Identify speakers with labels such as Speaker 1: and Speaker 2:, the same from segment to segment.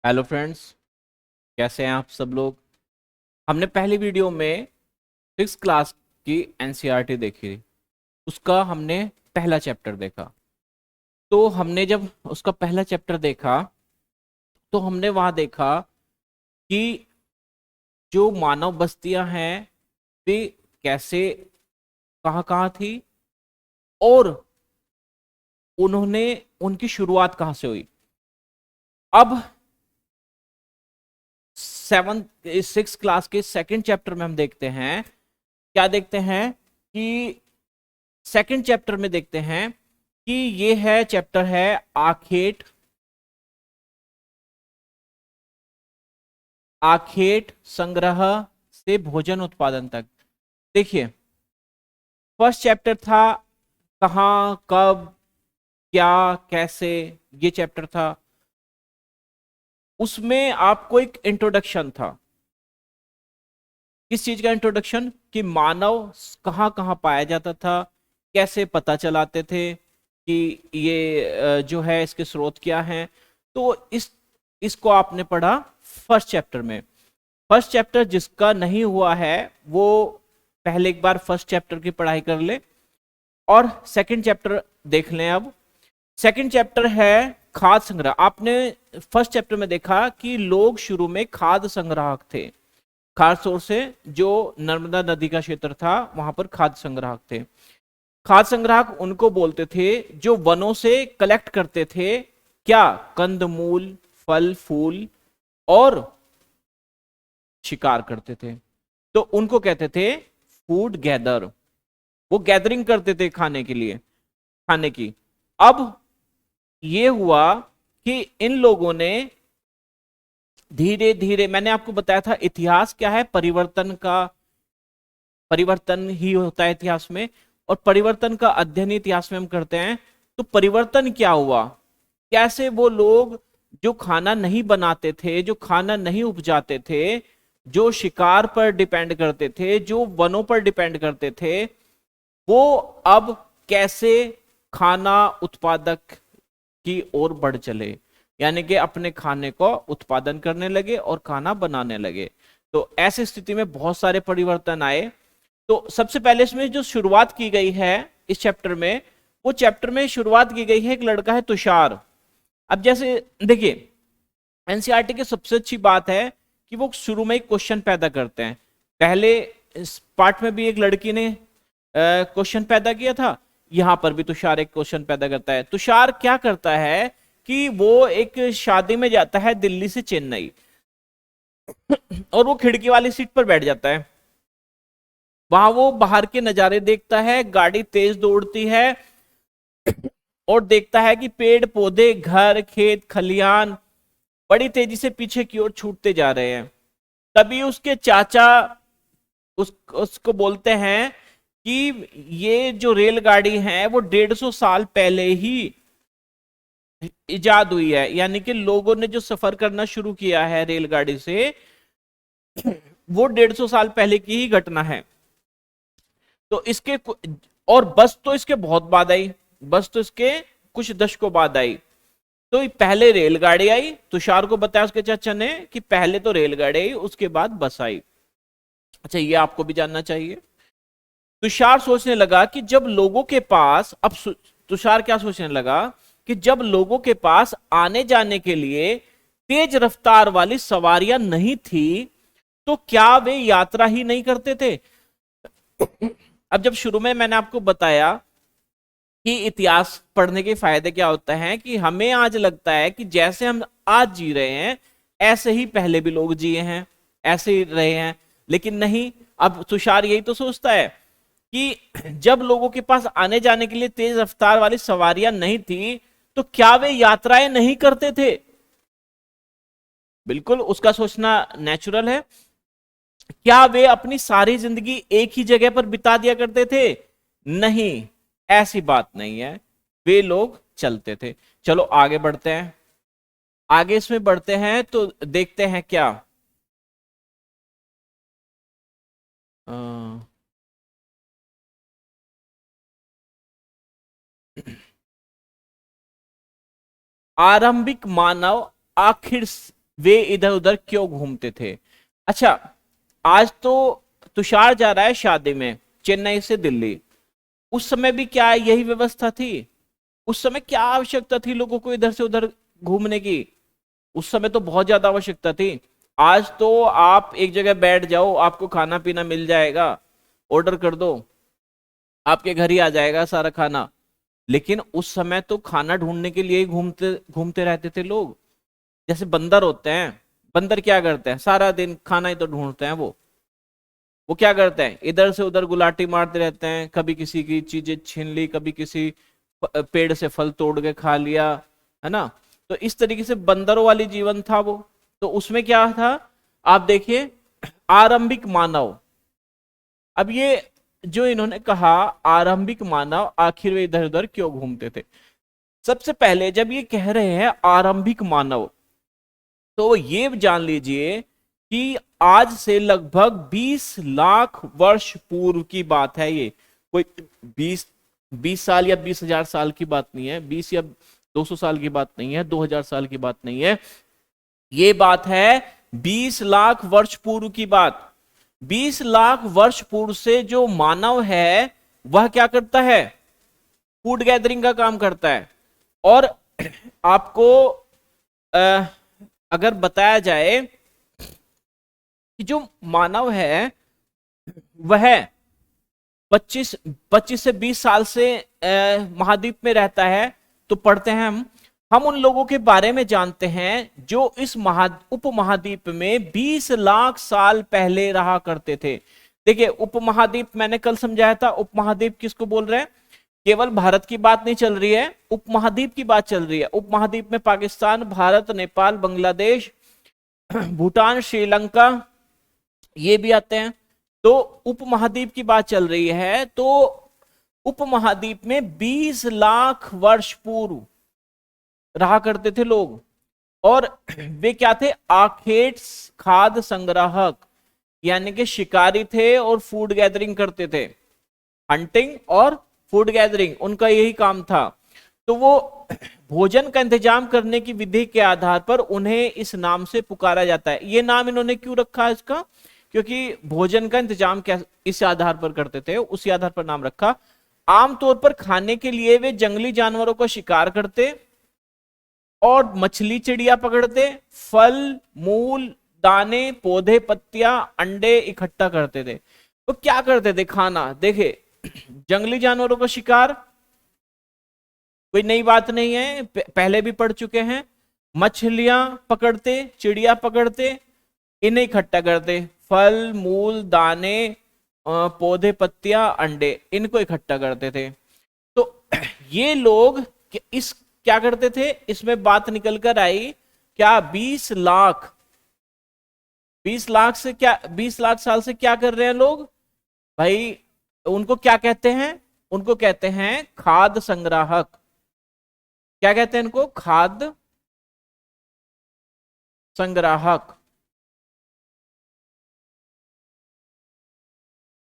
Speaker 1: Hello friends, कैसे हैं आप सब लोग। हमने पहली वीडियो में 6 क्लास की एनसीईआरटी देखी। उसका हमने पहला चैप्टर देखा। तो हमने जब उसका पहला चैप्टर देखा तो हमने वहां देखा कि जो मानव बस्तियां हैं वे कैसे कहाँ कहाँ थी और उन्होंने उनकी शुरुआत कहाँ से हुई। अब 6 क्लास के सेकंड चैप्टर में हम देखते हैं, क्या देखते हैं कि सेकंड चैप्टर में देखते हैं कि ये है चैप्टर है आखेट आखेट संग्रह से भोजन उत्पादन तक। देखिए, फर्स्ट चैप्टर था कहाँ कब क्या कैसे, ये चैप्टर था। उसमें आपको एक इंट्रोडक्शन था। किस चीज का इंट्रोडक्शन? कि मानव कहाँ कहाँ पाया जाता था, कैसे पता चलाते थे कि ये जो है इसके स्रोत क्या हैं। तो इसको आपने पढ़ा फर्स्ट चैप्टर में। फर्स्ट चैप्टर जिसका नहीं हुआ है वो पहले एक बार फर्स्ट चैप्टर की पढ़ाई कर ले और सेकंड चैप्टर देख लें। अब सेकंड चैप्टर है खाद्य संग्रह। आपने फर्स्ट चैप्टर में देखा कि लोग शुरू में खाद्य संग्राहक थे। खासतौर से जो नर्मदा नदी का क्षेत्र था वहां पर खाद्य संग्राहक थे। खाद्य संग्राहक उनको बोलते थे जो वनों से कलेक्ट करते थे, क्या, कंदमूल, फल फूल और शिकार करते थे। तो उनको कहते थे फूड गैदर। वो गैदरिंग करते थे खाने के लिए, खाने की। अब ये हुआ कि इन लोगों ने धीरे धीरे, मैंने आपको बताया था इतिहास क्या है, परिवर्तन का, परिवर्तन ही होता है इतिहास में। और परिवर्तन का अध्ययन इतिहास में हम करते हैं। तो परिवर्तन क्या हुआ, कैसे वो लोग जो खाना नहीं बनाते थे, जो खाना नहीं उपजाते थे, जो शिकार पर डिपेंड करते थे, जो वनों पर डिपेंड करते थे, वो अब कैसे खाना उत्पादक की ओर बढ़ चले, यानी कि अपने खाने को उत्पादन करने लगे और खाना बनाने लगे। तो ऐसी स्थिति में बहुत सारे परिवर्तन आए। तो सबसे पहले इसमें जो शुरुआत की गई है इस चैप्टर में, वो चैप्टर में शुरुआत की गई है, एक लड़का है तुषार। अब जैसे देखिए, एनसीईआरटी की सबसे अच्छी बात है कि वो शुरू में एक क्वेश्चन पैदा करते हैं। पहले इस पार्ट में भी एक लड़की ने क्वेश्चन पैदा किया था, यहां पर भी तुषार एक क्वेश्चन पैदा करता है। तुषार क्या करता है कि वो एक शादी में जाता है दिल्ली से चेन्नई और वो खिड़की वाली सीट पर बैठ जाता है। वहां वो बाहर के नजारे देखता है, गाड़ी तेज दौड़ती है और देखता है कि पेड़ पौधे, घर, खेत, खलिहान बड़ी तेजी से पीछे की ओर छूटते जा रहे हैं। तभी उसके चाचा उसको बोलते हैं कि ये जो रेलगाड़ी है वो 150 साल पहले ही इजाद हुई है, यानी कि लोगों ने जो सफर करना शुरू किया है रेलगाड़ी से, वो 150 साल पहले की ही घटना है। तो इसके और बस तो इसके बहुत बाद आई, बस तो इसके कुछ दशकों बाद आई। तो पहले रेलगाड़ी आई, तुषार को बताया उसके चाचा ने कि पहले तो रेलगाड़ी आई, उसके बाद बस आई। अच्छा, ये आपको भी जानना चाहिए। तुषार सोचने लगा कि जब लोगों के पास अब तुषार क्या सोचने लगा कि जब लोगों के पास आने जाने के लिए तेज रफ्तार वाली सवारियां नहीं थी तो क्या वे यात्रा ही नहीं करते थे। अब जब शुरू में मैंने आपको बताया कि इतिहास पढ़ने के फायदे क्या होते हैं, कि हमें आज लगता है कि जैसे हम आज जी रहे हैं ऐसे ही पहले भी लोग जिए हैं, ऐसे ही रहे हैं। लेकिन नहीं, अब तुषार यही तो सोचता है कि जब लोगों के पास आने जाने के लिए तेज रफ्तार वाली सवारियां नहीं थी तो क्या वे यात्राएं नहीं करते थे। बिल्कुल उसका सोचना नेचुरल है। क्या वे अपनी सारी जिंदगी एक ही जगह पर बिता दिया करते थे? नहीं, ऐसी बात नहीं है, वे लोग चलते थे। चलो आगे बढ़ते हैं। आगे इसमें बढ़ते हैं तो देखते हैं क्या, अ, आरंभिक मानव आखिर वे इधर उधर क्यों घूमते थे। अच्छा, आज तो तुषार जा रहा है शादी में चेन्नई से दिल्ली, उस समय भी क्या यही व्यवस्था थी? उस समय क्या आवश्यकता थी लोगों को इधर से उधर घूमने की? उस समय तो बहुत ज्यादा आवश्यकता थी। आज तो आप एक जगह बैठ जाओ, आपको खाना पीना मिल जाएगा, ऑर्डर कर दो, आपके घर ही आ जाएगा सारा खाना। लेकिन उस समय तो खाना ढूंढने के लिए ही घूमते घूमते रहते थे लोग। जैसे बंदर होते हैं, बंदर क्या करते हैं, सारा दिन खाना ही तो ढूंढते हैं। वो क्या करते हैं, इधर से उधर गुलाटी मारते रहते हैं, कभी किसी की चीजें छीन ली, कभी किसी पेड़ से फल तोड़ के खा लिया, है ना। तो इस तरीके से बंदरों वाली जीवन था वो। तो उसमें क्या था, आप देखिए, आरंभिक मानव। अब ये जो इन्होंने कहा आरंभिक मानव, आखिर वे इधर उधर क्यों घूमते थे। सबसे पहले जब ये कह रहे हैं आरंभिक मानव, तो ये जान लीजिए कि आज से लगभग 20 लाख वर्ष पूर्व की बात है। ये कोई 20 साल या 20,000 साल की बात नहीं है, 20 या 200 साल की बात नहीं है, 2000 साल की बात नहीं है। ये बात है 20 लाख वर्ष पूर्व की बात। 20 लाख वर्ष पूर्व से जो मानव है वह क्या करता है, फूड गैदरिंग का काम करता है। और आपको अगर बताया जाए कि जो मानव है वह 25 से 20 साल से महाद्वीप में रहता है, तो पढ़ते हैं हम उन लोगों के बारे में जानते हैं जो इस उपमहाद्वीप में 20 लाख साल पहले रहा करते थे। देखिए, उपमहाद्वीप मैंने कल समझाया था, उपमहाद्वीप किसको बोल रहे हैं, केवल भारत की बात नहीं चल रही है, उपमहाद्वीप की बात चल रही है। उपमहाद्वीप में पाकिस्तान, भारत, नेपाल, बांग्लादेश, भूटान, श्रीलंका ये भी आते हैं। तो उपमहाद्वीप की बात चल रही है। तो उपमहाद्वीप में 20 लाख वर्ष पूर्व रहा करते थे लोग। और वे क्या थे, आखेट खाद्य संग्राहक, यानी कि शिकारी थे और फूड गैदरिंग करते थे। हंटिंग और फूड गैदरिंग उनका यही काम था। तो वो भोजन का इंतजाम करने की विधि के आधार पर उन्हें इस नाम से पुकारा जाता है। ये नाम इन्होंने क्यों रखा है इसका, क्योंकि भोजन का इंतजाम इस आधार पर करते थे, उसी आधार पर नाम रखा। आमतौर पर खाने के लिए वे जंगली जानवरों का शिकार करते और मछली चिड़िया पकड़ते, फल मूल दाने पौधे पत्तियां अंडे इकट्ठा करते थे। तो क्या करते थे, खाना, देखे जंगली जानवरों का शिकार कोई नई बात नहीं है, पहले भी पढ़ चुके हैं। मछलियां पकड़ते, चिड़िया पकड़ते, इन्हें इकट्ठा करते, फल मूल दाने पौधे पत्तियां अंडे, इनको इकट्ठा करते थे। तो ये लोग इस क्या करते थे, इसमें बात निकल कर आई क्या, 20 लाख, 20 लाख से क्या, 20 लाख साल से क्या कर रहे हैं लोग भाई, उनको क्या कहते हैं, उनको कहते हैं खाद्य संग्राहक। क्या कहते हैं इनको, खाद्य संग्राहक।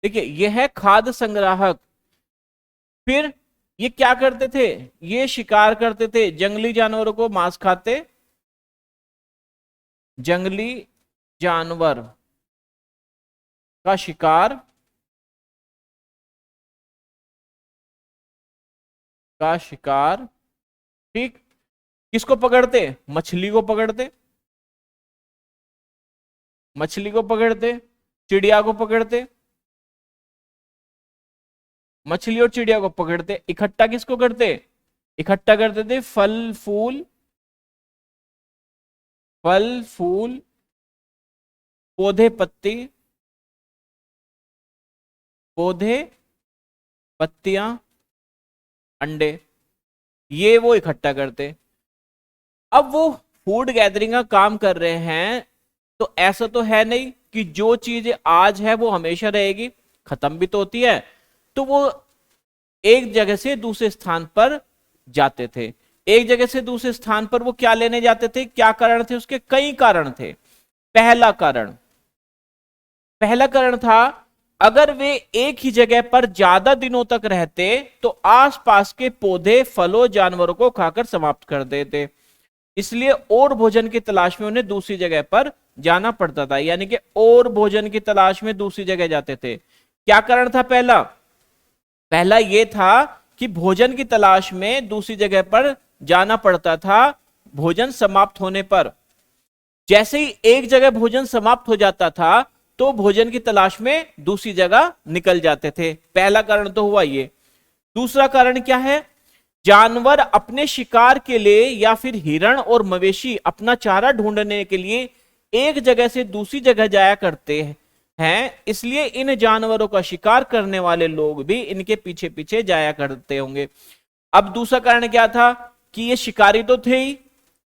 Speaker 1: देखिए, यह है खाद्य संग्राहक। फिर ये क्या करते थे, ये शिकार करते थे, जंगली जानवरों को मांस खाते, जंगली जानवर का शिकार ठीक। किसको पकड़ते, मछली को पकड़ते, मछली को पकड़ते, चिड़िया को पकड़ते, मछली और चिड़िया को पकड़ते, इकट्ठा किसको करते, इकट्ठा करते थे फल फूल पौधे पत्तियां अंडे, ये वो इकट्ठा करते। अब वो फूड गैदरिंग का काम कर रहे हैं, तो ऐसा तो है नहीं कि जो चीज आज है वो हमेशा रहेगी, खत्म भी तो होती है। तो वो एक जगह से दूसरे स्थान पर जाते थे। एक जगह से दूसरे स्थान पर वो क्या लेने जाते थे, क्या कारण थे उसके, कई कारण थे। पहला कारण था, अगर वे एक ही जगह पर ज्यादा दिनों तक रहते तो आसपास के पौधे फलों जानवरों को खाकर समाप्त कर देते। इसलिए और भोजन की तलाश में उन्हें दूसरी जगह पर जाना पड़ता था, यानी कि और भोजन की तलाश में दूसरी जगह जाते थे। क्या कारण था? पहला पहला यह था कि भोजन की तलाश में दूसरी जगह पर जाना पड़ता था भोजन समाप्त होने पर। जैसे ही एक जगह भोजन समाप्त हो जाता था तो भोजन की तलाश में दूसरी जगह निकल जाते थे। पहला कारण तो हुआ ये। दूसरा कारण क्या है? जानवर अपने शिकार के लिए या फिर हिरण और मवेशी अपना चारा ढूंढने के लिए एक जगह से दूसरी जगह जाया करते हैं, इसलिए इन जानवरों का शिकार करने वाले लोग भी इनके पीछे पीछे जाया करते होंगे। अब दूसरा कारण क्या था कि ये शिकारी तो थे ही,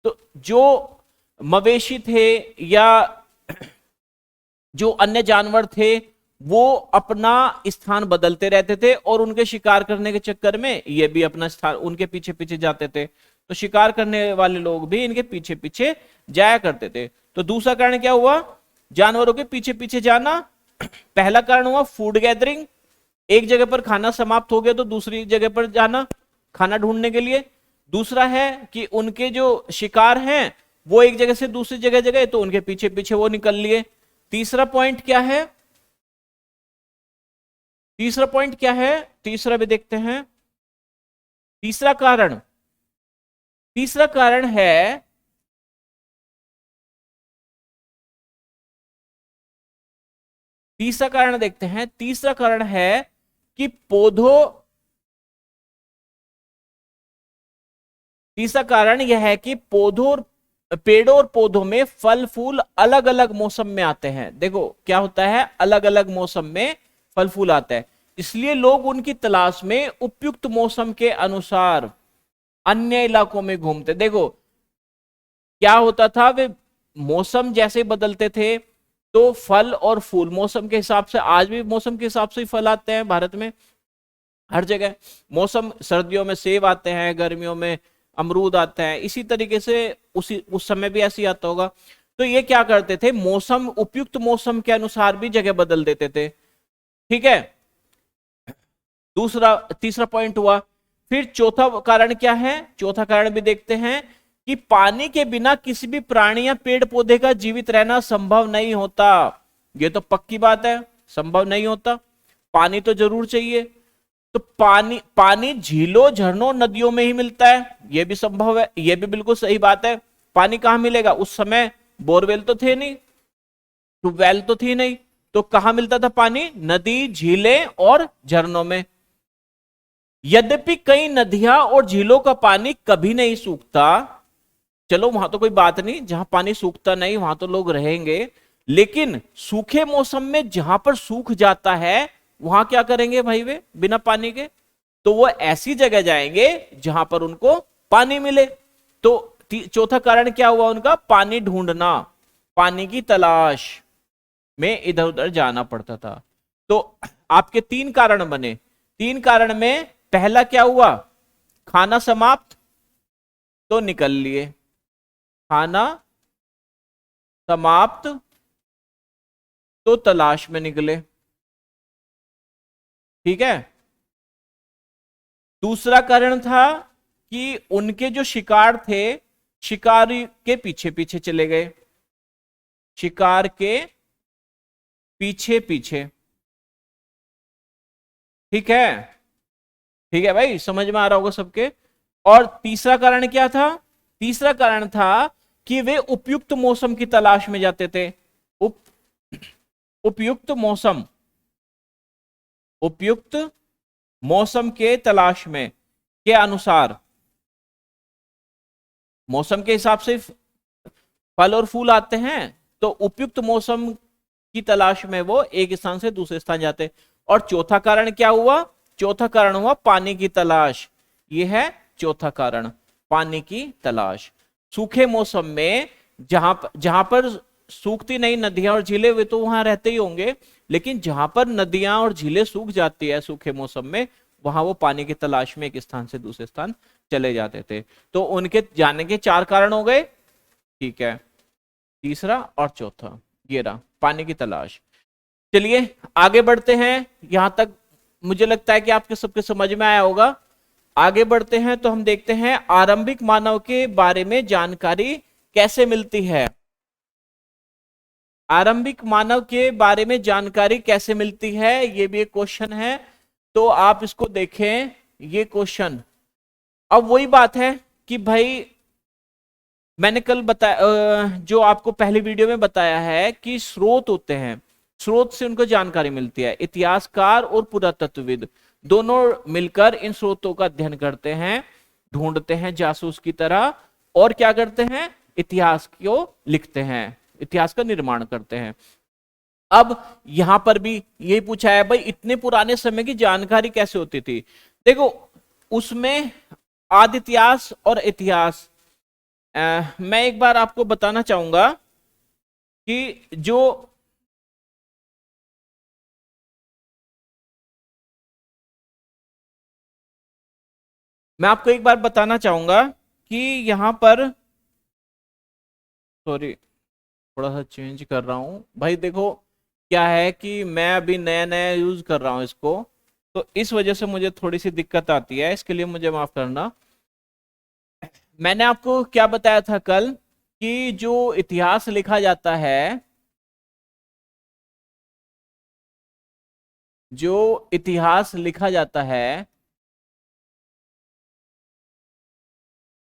Speaker 1: तो जो मवेशी थे या जो अन्य जानवर थे वो अपना स्थान बदलते रहते थे और उनके शिकार करने के चक्कर में ये भी अपना स्थान उनके पीछे पीछे जाते थे, तो शिकार करने वाले लोग भी इनके पीछे पीछे जाया करते थे। तो दूसरा कारण क्या हुआ? जानवरों के पीछे पीछे जाना। पहला कारण हुआ फूड गैदरिंग, एक जगह पर खाना समाप्त हो गया तो दूसरी जगह पर जाना खाना ढूंढने के लिए। दूसरा है कि उनके जो शिकार हैं वो एक जगह से दूसरी जगह जगह, तो उनके पीछे पीछे वो निकल लिए। तीसरा पॉइंट क्या है? तीसरा पॉइंट क्या है? तीसरा भी देखते हैं। तीसरा कारण, तीसरा कारण है तीसरा कारण देखते हैं। तीसरा कारण है कि तीसरा कारण यह है कि पेड़ों और पौधों में फल फूल अलग अलग मौसम में आते हैं। देखो क्या होता है, अलग अलग मौसम में फल फूल आता है, इसलिए लोग उनकी तलाश में उपयुक्त मौसम के अनुसार अन्य इलाकों में घूमते। देखो क्या होता था, वे मौसम जैसे बदलते थे तो फल और फूल मौसम के हिसाब से, आज भी मौसम के हिसाब से ही फल आते हैं भारत में हर जगह। मौसम सर्दियों में सेब आते हैं, गर्मियों में अमरूद आता है, इसी तरीके से उस समय भी ऐसे ही आता होगा। तो ये क्या करते थे, मौसम उपयुक्त मौसम के अनुसार भी जगह बदल देते थे। ठीक है, तीसरा पॉइंट हुआ। फिर चौथा कारण क्या है? चौथा कारण भी देखते हैं कि पानी के बिना किसी भी प्राणी या पेड़ पौधे का जीवित रहना संभव नहीं होता। ये तो पक्की बात है, संभव नहीं होता, पानी तो जरूर चाहिए। तो पानी झीलों झरनों नदियों में ही मिलता है, यह भी संभव है, यह भी बिल्कुल सही बात है। पानी कहां मिलेगा? उस समय बोरवेल तो थे नहीं, ट्यूबवेल तो थी नहीं, तो कहां मिलता था पानी? नदी, झीलें और झरनों में। यद्यपि कई नदियां और झीलों का पानी कभी नहीं सूखता, चलो वहां तो कोई बात नहीं, जहां पानी सूखता नहीं वहां तो लोग रहेंगे, लेकिन सूखे मौसम में जहां पर सूख जाता है वहां क्या करेंगे भाई वे बिना पानी के? तो वो ऐसी जगह जाएंगे जहां पर उनको पानी मिले। तो चौथा कारण क्या हुआ उनका? पानी ढूंढना, पानी की तलाश में इधर उधर जाना पड़ता था। तो आपके तीन कारण बने। तीन कारण में पहला क्या हुआ? खाना समाप्त तो निकल लिए, खाना समाप्त तो तलाश में निकले। ठीक है, दूसरा कारण था कि उनके जो शिकार थे शिकारी के पीछे पीछे चले गए, शिकार के पीछे पीछे। ठीक है, ठीक है भाई, समझ में आ रहा होगा सबके। और तीसरा कारण क्या था? तीसरा कारण था कि वे उपयुक्त मौसम की तलाश में जाते थे। उपयुक्त मौसम, उपयुक्त मौसम के तलाश में के अनुसार, मौसम के हिसाब से फल और फूल आते हैं, तो उपयुक्त मौसम की तलाश में वो एक स्थान से दूसरे स्थान जाते। और चौथा कारण क्या हुआ? चौथा कारण हुआ पानी की तलाश। यह है चौथा कारण, पानी की तलाश। सूखे मौसम में जहां पर सूखती नहीं नदियां और झीलें, वे तो वहां रहते ही होंगे, लेकिन जहां पर नदियां और झीलें सूख जाती है सूखे मौसम में, वहां वो पानी की तलाश में एक स्थान से दूसरे स्थान चले जाते थे। तो उनके जाने के चार कारण हो गए। ठीक है, तीसरा और चौथा ये रहा, पानी की तलाश। चलिए आगे बढ़ते हैं। यहां तक मुझे लगता है कि आपके सबके समझ में आया होगा। आगे बढ़ते हैं तो हम देखते हैं आरंभिक मानव के बारे में जानकारी कैसे मिलती है। आरंभिक मानव के बारे में जानकारी कैसे मिलती है, ये भी एक क्वेश्चन है। तो आप इसको देखें, ये क्वेश्चन। अब वही बात है कि भाई मैंने कल बताया, जो आपको पहली वीडियो में बताया है कि स्रोत होते हैं, स्रोत से उनको जानकारी मिलती है। इतिहासकार और पुरातत्वविद दोनों मिलकर इन स्रोतों का अध्ययन करते हैं, ढूंढते हैं जासूस की तरह, और क्या करते हैं, इतिहास को लिखते हैं, इतिहास का निर्माण करते हैं। अब यहां पर भी यही पूछा है, भाई इतने पुराने समय की जानकारी कैसे होती थी। देखो उसमें आदि इतिहास और इतिहास, मैं एक बार आपको बताना चाहूंगा कि जो मैं आपको एक बार बताना चाहूंगा कि यहां पर, सॉरी थोड़ा सा चेंज कर रहा हूं भाई। देखो क्या है कि मैं अभी नया नया यूज कर रहा हूं इसको, तो इस वजह से मुझे थोड़ी सी दिक्कत आती है, इसके लिए मुझे माफ करना। मैंने आपको क्या बताया था कल कि जो इतिहास लिखा जाता है, जो इतिहास लिखा जाता है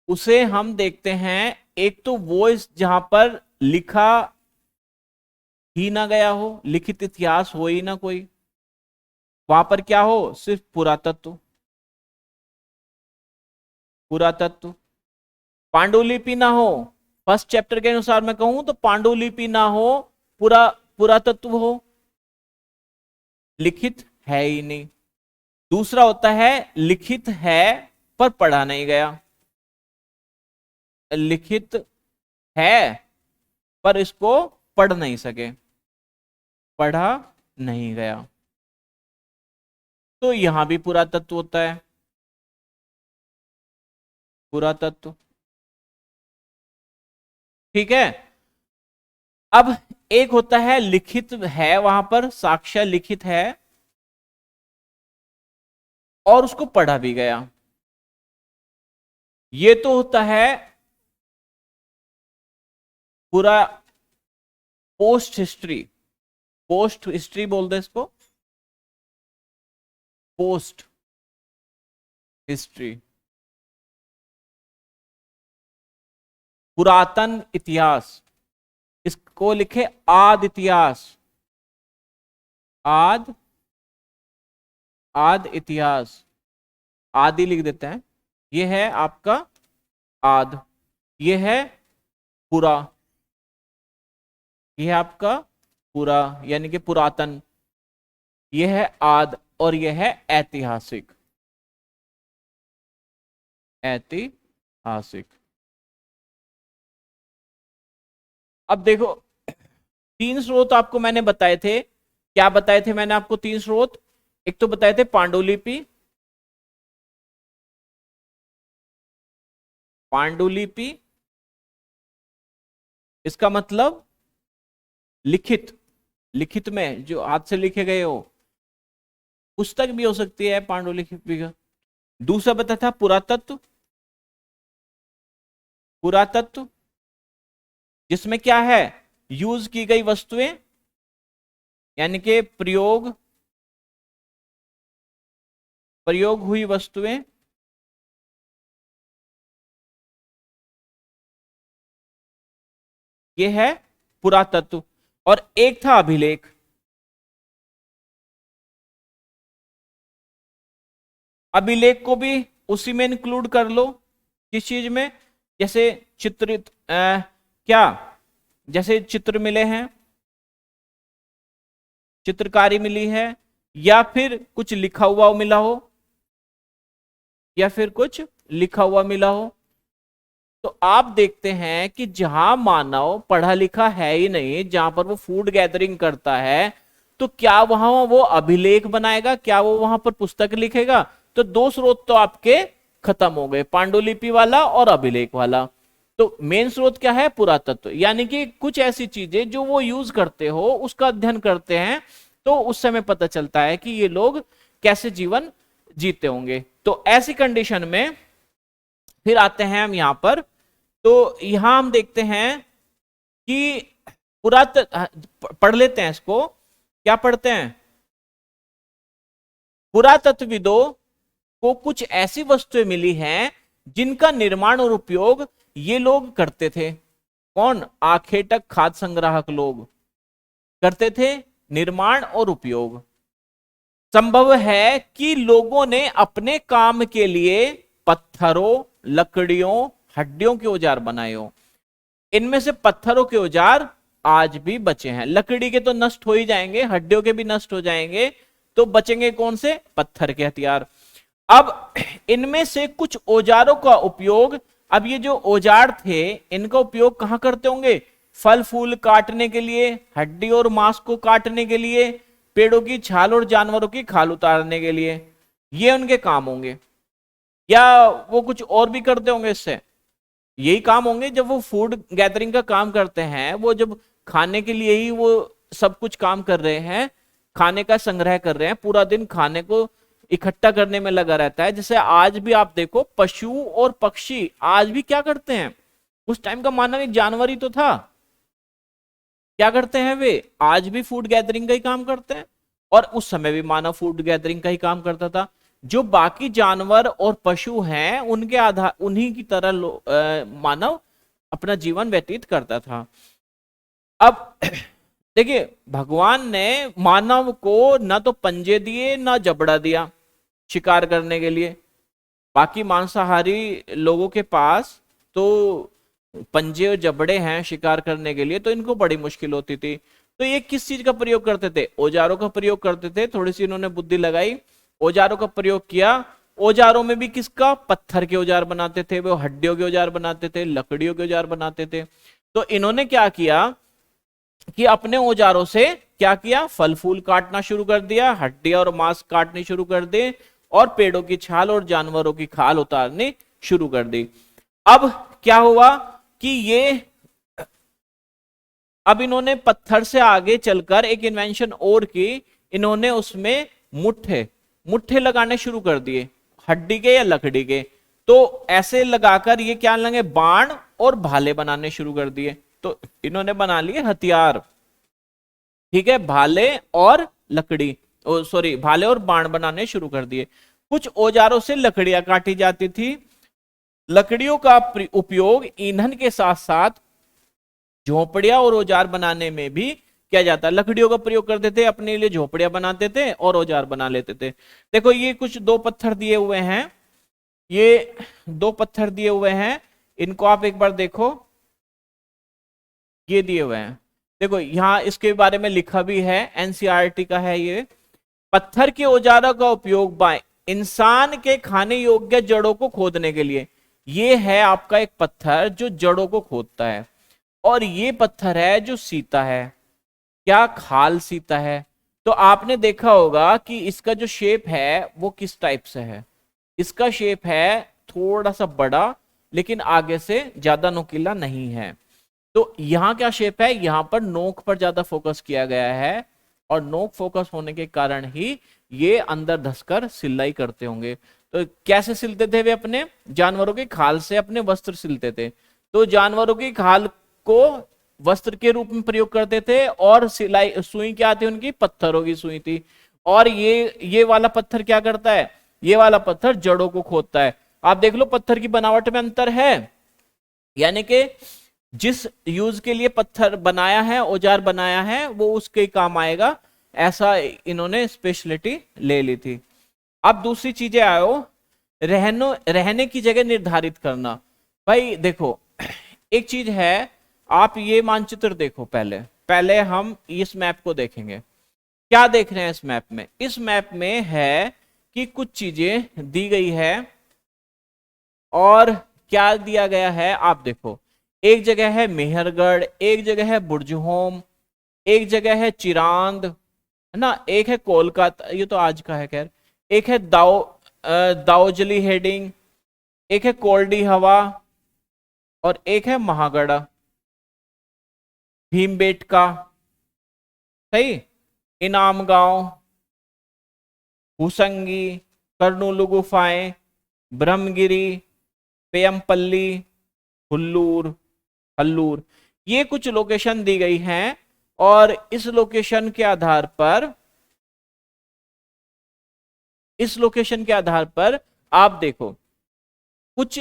Speaker 1: उसे हम देखते हैं, एक तो वो इस जहां पर लिखा ही ना गया हो, लिखित इतिहास हो ही ना कोई, वहां पर क्या हो, सिर्फ पुरातत्व, पुरातत्व। पांडुलिपि ना हो, फर्स्ट चैप्टर के अनुसार मैं कहूं तो पांडुलिपि ना हो, पुरातत्व हो, लिखित है ही नहीं। दूसरा होता है लिखित है पर पढ़ा नहीं गया, लिखित है पर इसको पढ़ नहीं सके, पढ़ा नहीं गया, तो यहां भी पुरातत्व होता है, पुरातत्व। ठीक है। अब एक होता है लिखित है, वहां पर साक्ष्य लिखित है और उसको पढ़ा भी गया, ये तो होता है पूरा पोस्ट हिस्ट्री, पोस्ट हिस्ट्री बोल दे इसको, पोस्ट हिस्ट्री। पुरातन इतिहास, इसको लिखे आद इतिहास, आद, आद इतिहास, आदि लिख देते हैं, ये है आपका आद, ये है पुरा, ये है आपका पुरा यानी कि पुरातन, ये है आद, और ये है ऐतिहासिक, ऐतिहासिक। अब देखो तीन स्रोत आपको मैंने बताए थे, क्या बताए थे मैंने आपको, तीन स्रोत। एक तो बताए थे पांडुलिपि, पांडुलिपि इसका मतलब लिखित, लिखित में जो हाथ से लिखे गए हो, पुस्तक भी हो सकती है पांडुलिपि का। दूसरा बताया था पुरातत्व, पुरातत्व जिसमें क्या है, यूज की गई वस्तुएं, यानी कि प्रयोग, प्रयोग हुई वस्तुएं, ये है पुरातत्व। और एक था अभिलेख, अभिलेख को भी उसी में इंक्लूड कर लो, किस चीज में, जैसे चित्रित क्या, जैसे चित्र मिले हैं, चित्रकारी मिली है, या फिर कुछ लिखा हुआ मिला हो, या फिर कुछ लिखा हुआ मिला हो। तो आप देखते हैं कि जहां मानव पढ़ा लिखा है ही नहीं, जहां पर वो फूड गैदरिंग करता है, तो क्या वहां वो अभिलेख बनाएगा, क्या वो वहां पर पुस्तक लिखेगा। तो दो स्रोत तो आपके खत्म हो गए, पांडुलिपि वाला और अभिलेख वाला। तो मेन स्रोत क्या है, पुरातत्व, यानी कि कुछ ऐसी चीजें जो वो यूज करते हो उसका अध्ययन करते हैं, तो उस समय पता चलता है कि ये लोग कैसे जीवन जीते होंगे। तो ऐसी कंडीशन में फिर आते हैं हम यहां पर। तो यहां हम देखते हैं कि पढ़ लेते हैं इसको, क्या पढ़ते हैं? पुरातत्वविदों को कुछ ऐसी वस्तुएं मिली हैं जिनका निर्माण और उपयोग ये लोग करते थे। कौन? आखेटक खाद्य संग्राहक लोग करते थे निर्माण और उपयोग। संभव है कि लोगों ने अपने काम के लिए पत्थरों, लकड़ियों, हड्डियों के औजार बनाए हो। इनमें से पत्थरों के औजार आज भी बचे हैं। लकड़ी के तो नष्ट हो ही जाएंगे, हड्डियों के भी नष्ट हो जाएंगे, तो बचेंगे कौन से? पत्थर के हथियार। अब इनमें से कुछ औजारों का उपयोग, अब ये जो औजार थे इनका उपयोग कहां करते होंगे? फल फूल काटने के लिए, हड्डी और मांस को काटने के लिए, पेड़ों की छाल और जानवरों की खाल उतारने के लिए, ये उनके काम होंगे। या वो कुछ और भी करते होंगे इससे? यही काम होंगे। जब वो फूड गैदरिंग का काम करते हैं, वो जब खाने के लिए ही वो सब कुछ काम कर रहे हैं, खाने का संग्रह कर रहे हैं, पूरा दिन खाने को इकट्ठा करने में लगा रहता है। जैसे आज भी आप देखो, पशु और पक्षी आज भी क्या करते हैं? उस टाइम का मानव एक जानवर ही तो था। क्या करते हैं वे? आज भी फूड गैदरिंग का ही काम करते हैं, और उस समय भी मानव फूड गैदरिंग का ही काम करता था। जो बाकी जानवर और पशु हैं उनके आधार, उन्हीं की तरह मानव अपना जीवन व्यतीत करता था। अब देखिए, भगवान ने मानव को ना तो पंजे दिए ना जबड़ा दिया शिकार करने के लिए। बाकी मांसाहारी लोगों के पास तो पंजे और जबड़े हैं शिकार करने के लिए, तो इनको बड़ी मुश्किल होती थी। तो ये किस चीज का प्रयोग करते थे? औजारों का प्रयोग करते थे। थोड़ी सी इन्होंने बुद्धि लगाई, औजारों का प्रयोग किया। औजारों में भी किसका? पत्थर के औजार बनाते थे, वो हड्डियों के औजार बनाते थे, लकड़ियों के औजार बनाते थे। तो इन्होंने क्या किया कि अपने औजारों से क्या किया? फल फूल काटना शुरू कर दिया, हड्डियां और मांस काटनी शुरू कर दिए, और पेड़ों की छाल और जानवरों की खाल उतारनी शुरू कर दी। अब क्या हुआ कि ये, अब इन्होंने पत्थर से आगे चलकर एक इन्वेंशन और की। इन्होंने उसमें मुट्ठे मुट्ठे लगाने शुरू कर दिए, हड्डी के या लकड़ी के। तो ऐसे लगाकर ये क्या लगे? बाण और भाले बनाने शुरू कर दिए। तो इन्होंने बना लिए हथियार। ठीक है, भाले और लकड़ी, सॉरी, भाले और बाण बनाने शुरू कर दिए। कुछ औजारों से लकड़ियां काटी जाती थी। लकड़ियों का उपयोग ईंधन के साथ साथ झोपड़ियां और औजार बनाने में भी किया जाता है। लकड़ियों का प्रयोग करते थे, अपने लिए झोपड़ियां बनाते थे और औजार बना लेते थे। देखो, ये कुछ दो पत्थर दिए हुए हैं, ये दो पत्थर दिए हुए हैं, इनको आप एक बार देखो। ये दिए हुए हैं, देखो यहां इसके बारे में लिखा भी है, एनसीईआरटी का है ये। पत्थर के औजारों का उपयोग बाय इंसान के खाने योग्य जड़ों को खोदने के लिए। ये है आपका एक पत्थर जो जड़ों को खोदता है, और ये पत्थर है जो सीता है। क्या? खाल सीता है। तो आपने देखा होगा कि इसका जो शेप है वो किस टाइप से है। इसका शेप है थोड़ा सा बड़ा, लेकिन आगे से ज्यादा नुकीला नहीं है। तो यहां क्या शेप है? यहां पर नोक पर ज्यादा फोकस किया गया है, और नोक फोकस होने के कारण ही ये अंदर धसकर सिलाई करते होंगे। तो कैसे सिलते थे वे? अपने जानवरों की खाल से अपने वस्त्र सिलते थे। तो जानवरों की खाल को वस्त्र के रूप में प्रयोग करते थे, और सिलाई सुई क्या थी उनकी? पत्थरों की सुई थी। और ये वाला पत्थर क्या करता है? ये वाला पत्थर जड़ों को खोदता है। आप देख लो, पत्थर की बनावट में अंतर है, यानी कि जिस यूज के लिए पत्थर बनाया है, औजार बनाया है, वो उसके काम आएगा, ऐसा इन्होंने स्पेशलिटी ले ली थी। अब दूसरी चीजें आयो, रहने की जगह निर्धारित करना। भाई देखो, एक चीज है, आप ये मानचित्र देखो। पहले पहले हम इस मैप को देखेंगे। क्या देख रहे हैं इस मैप में? इस मैप में है कि कुछ चीजें दी गई है, और क्या दिया गया है आप देखो। एक जगह है मेहरगढ़, एक जगह है बुर्जहोम, एक जगह है चिरांद, है ना, एक है कोलकाता, ये तो आज का है खैर, एक है दाउजली हेडिंग, एक है कोल्डी हवा, और एक है महागढ़ भीमबेटका, सही, इनाम गांव, हुसंगी, कर्नूलु गुफाएं, ब्रह्मगिरी, पेयमपल्ली, हुल्लूर, हल्लूर, ये कुछ लोकेशन दी गई हैं। और इस लोकेशन के आधार पर, इस लोकेशन के आधार पर आप देखो, कुछ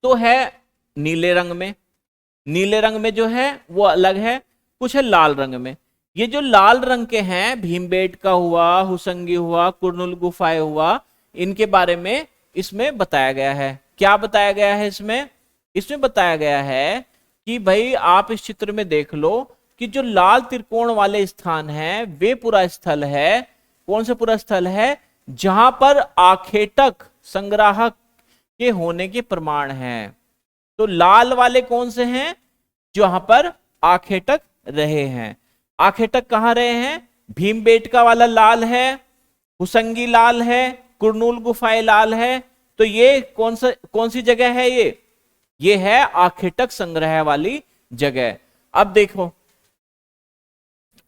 Speaker 1: तो है नीले रंग में, नीले रंग में जो है वो अलग है, कुछ है लाल रंग में। ये जो लाल रंग के हैं, भीमबेटका हुआ, हुसंगी हुआ, कुरनुल गुफाएं हुआ, इनके बारे में इसमें बताया गया है। क्या बताया गया है इसमें? इसमें बताया गया है कि भाई आप इस चित्र में देख लो कि जो लाल त्रिकोण वाले स्थान हैं वे पूरा स्थल है। कौन सा पूरा स्थल है? जहां पर आखेटक संग्राहक के होने के प्रमाण हैं। तो लाल वाले कौन से हैं? जहां पर आखेटक रहे हैं। आखेटक कहां रहे हैं? भीमबेटका वाला लाल है, हुसंगी लाल है, कुरनूल गुफाएं लाल है। तो ये कौन सी जगह है? ये है आखेटक संग्रह वाली जगह। अब देखो,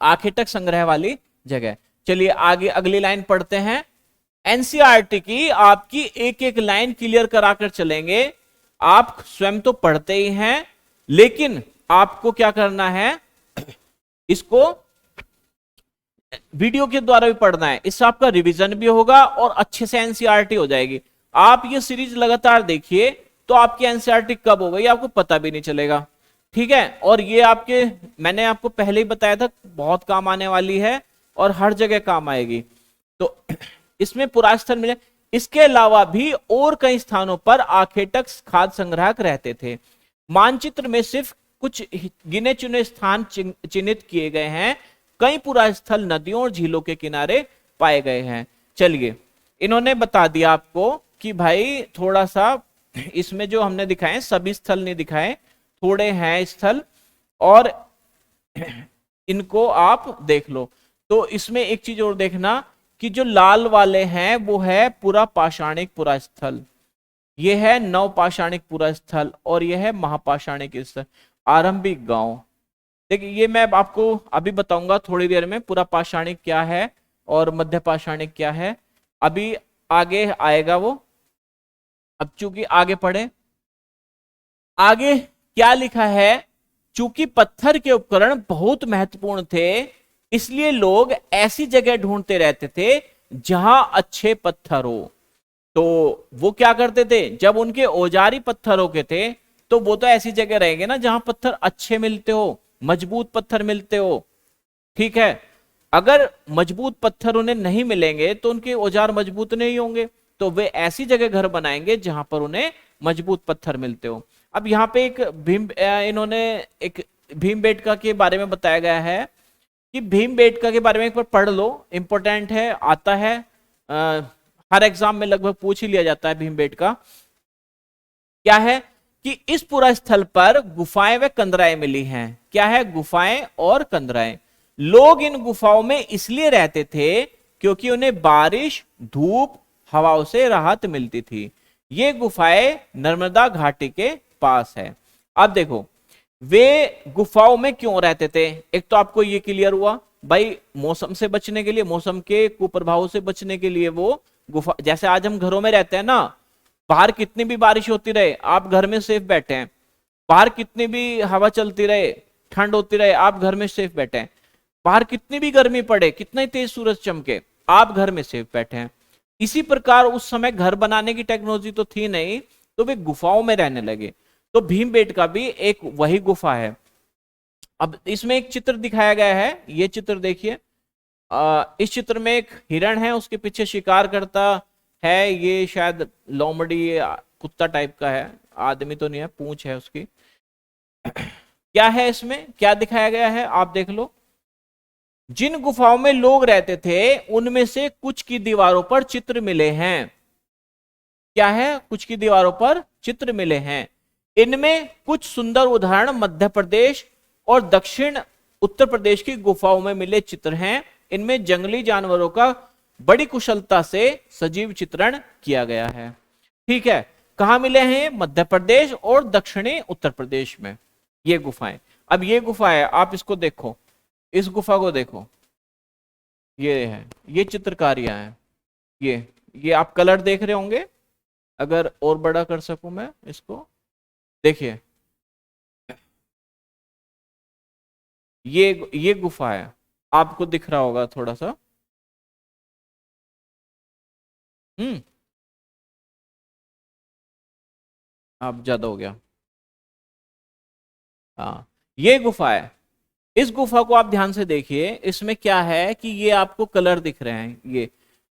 Speaker 1: आखेटक संग्रह वाली जगह। चलिए आगे अगली लाइन पढ़ते हैं। एनसीईआरटी की आपकी एक एक लाइन क्लियर कराकर चलेंगे। आप स्वयं तो पढ़ते ही हैं, लेकिन आपको क्या करना है, इसको वीडियो के द्वारा भी पढ़ना है। इससे आपका रिवीजन भी होगा और अच्छे से एनसीईआरटी हो जाएगी। आप ये सीरीज लगातार देखिए तो आपकी एनसीईआरटी कब हो गई आपको पता भी नहीं चलेगा। ठीक है, और ये आपके, मैंने आपको पहले ही बताया था, बहुत काम आने वाली है और हर जगह काम आएगी। तो इसमें पुरास्थल मिले। इसके अलावा भी और कई स्थानों पर आखेटक खाद्य संग्राहक रहते थे। मानचित्र में सिर्फ कुछ गिने चुने स्थान चिन्हित किए गए हैं। कई पुरास्थल नदियों और झीलों के किनारे पाए गए हैं। चलिए, इन्होंने बता दिया आपको कि भाई थोड़ा सा इसमें जो हमने दिखाए सभी स्थल नहीं दिखाए, थोड़े हैं स्थल, और इनको आप देख लो। तो इसमें एक चीज और देखना कि जो लाल वाले हैं वो है पूरा पाषाणिक पुरा स्थल, ये है नवपाषाणिक पुरा स्थल, और ये है महापाषाणिक स्थल, आरंभिक गांव। देखिए, ये मैं आपको अभी बताऊंगा थोड़ी देर में पूरा पाषाणिक क्या है और मध्य पाषाणिक क्या है, अभी आगे आएगा वो। अब चूंकि आगे पढ़े, आगे क्या लिखा है, चूंकि पत्थर के उपकरण बहुत महत्वपूर्ण थे, इसलिए लोग ऐसी जगह ढूंढते रहते थे जहां अच्छे पत्थर हो। तो वो क्या करते थे, जब उनके औजारी पत्थरों के थे तो वो तो ऐसी जगह रहेंगे ना जहां पत्थर अच्छे मिलते हो, मजबूत पत्थर मिलते हो। ठीक है, अगर मजबूत पत्थर उन्हें नहीं मिलेंगे तो उनके औजार मजबूत नहीं होंगे, तो वे ऐसी जगह घर बनाएंगे जहां पर उन्हें मजबूत पत्थर मिलते हो। अब यहाँ पे एक इन्होंने एक भीमबेटका के बारे में बताया गया है कि भीमबेटका के बारे में एक बार पढ़ लो, इंपॉर्टेंट है, आता है, हर एग्जाम में लगभग पूछ ही लिया जाता है। भीमबेटका क्या है कि इस पूरा स्थल पर गुफाएं व कंदराएं मिली हैं। क्या है? गुफाएं और कंदराएं। लोग इन गुफाओं में इसलिए रहते थे क्योंकि उन्हें बारिश, धूप, हवाओं से राहत मिलती थी। ये गुफाएं नर्मदा घाटी के पास है। अब देखो, वे गुफाओं में क्यों रहते थे? एक तो आपको ये क्लियर हुआ भाई, मौसम से बचने के लिए, मौसम के कुप्रभावों से बचने के लिए वो गुफा, जैसे आज हम घरों में रहते हैं ना, बाहर कितनी भी बारिश होती रहे आप घर में सेफ बैठे हैं, बाहर कितनी भी हवा चलती रहे, ठंड होती रहे, आप घर में सेफ बैठे हैं, बाहर कितनी भी गर्मी पड़े, कितना ही तेज सूरज चमके, आप घर में सेफ बैठे हैं। इसी प्रकार उस समय घर बनाने की टेक्नोलॉजी तो थी नहीं, तो वे गुफाओं में रहने लगे। तो भीमबेटका भी एक वही गुफा है। अब इसमें एक चित्र दिखाया गया है, ये चित्र देखिए। इस चित्र में एक हिरण है, उसके पीछे शिकार करता है, ये शायद लोमड़ी कुत्ता टाइप का है, आदमी तो नहीं है, पूंछ है उसकी। क्या है इसमें, क्या दिखाया गया है, आप देख लो। जिन गुफाओं में लोग रहते थे उनमें से कुछ की दीवारों पर चित्र मिले हैं। क्या है? कुछ की दीवारों पर चित्र मिले हैं। इनमें कुछ सुंदर उदाहरण मध्य प्रदेश और दक्षिण उत्तर प्रदेश की गुफाओं में मिले चित्र हैं। इनमें जंगली जानवरों का बड़ी कुशलता से सजीव चित्रण किया गया है। ठीक है, कहां मिले हैं? मध्य प्रदेश और दक्षिणी उत्तर प्रदेश में ये गुफाएं। अब ये गुफा है, आप इसको देखो, इस गुफा को देखो, ये है, ये चित्रकारियां हैं, ये आप कलर देख रहे होंगे, अगर और बड़ा कर सकूं मैं इसको, देखिए ये गुफा है, आपको दिख रहा होगा थोड़ा सा। हम्म। आप ज्यादा हो गया। हाँ, ये गुफा है। इस गुफा को आप ध्यान से देखिए, इसमें क्या है कि ये आपको कलर दिख रहे हैं, ये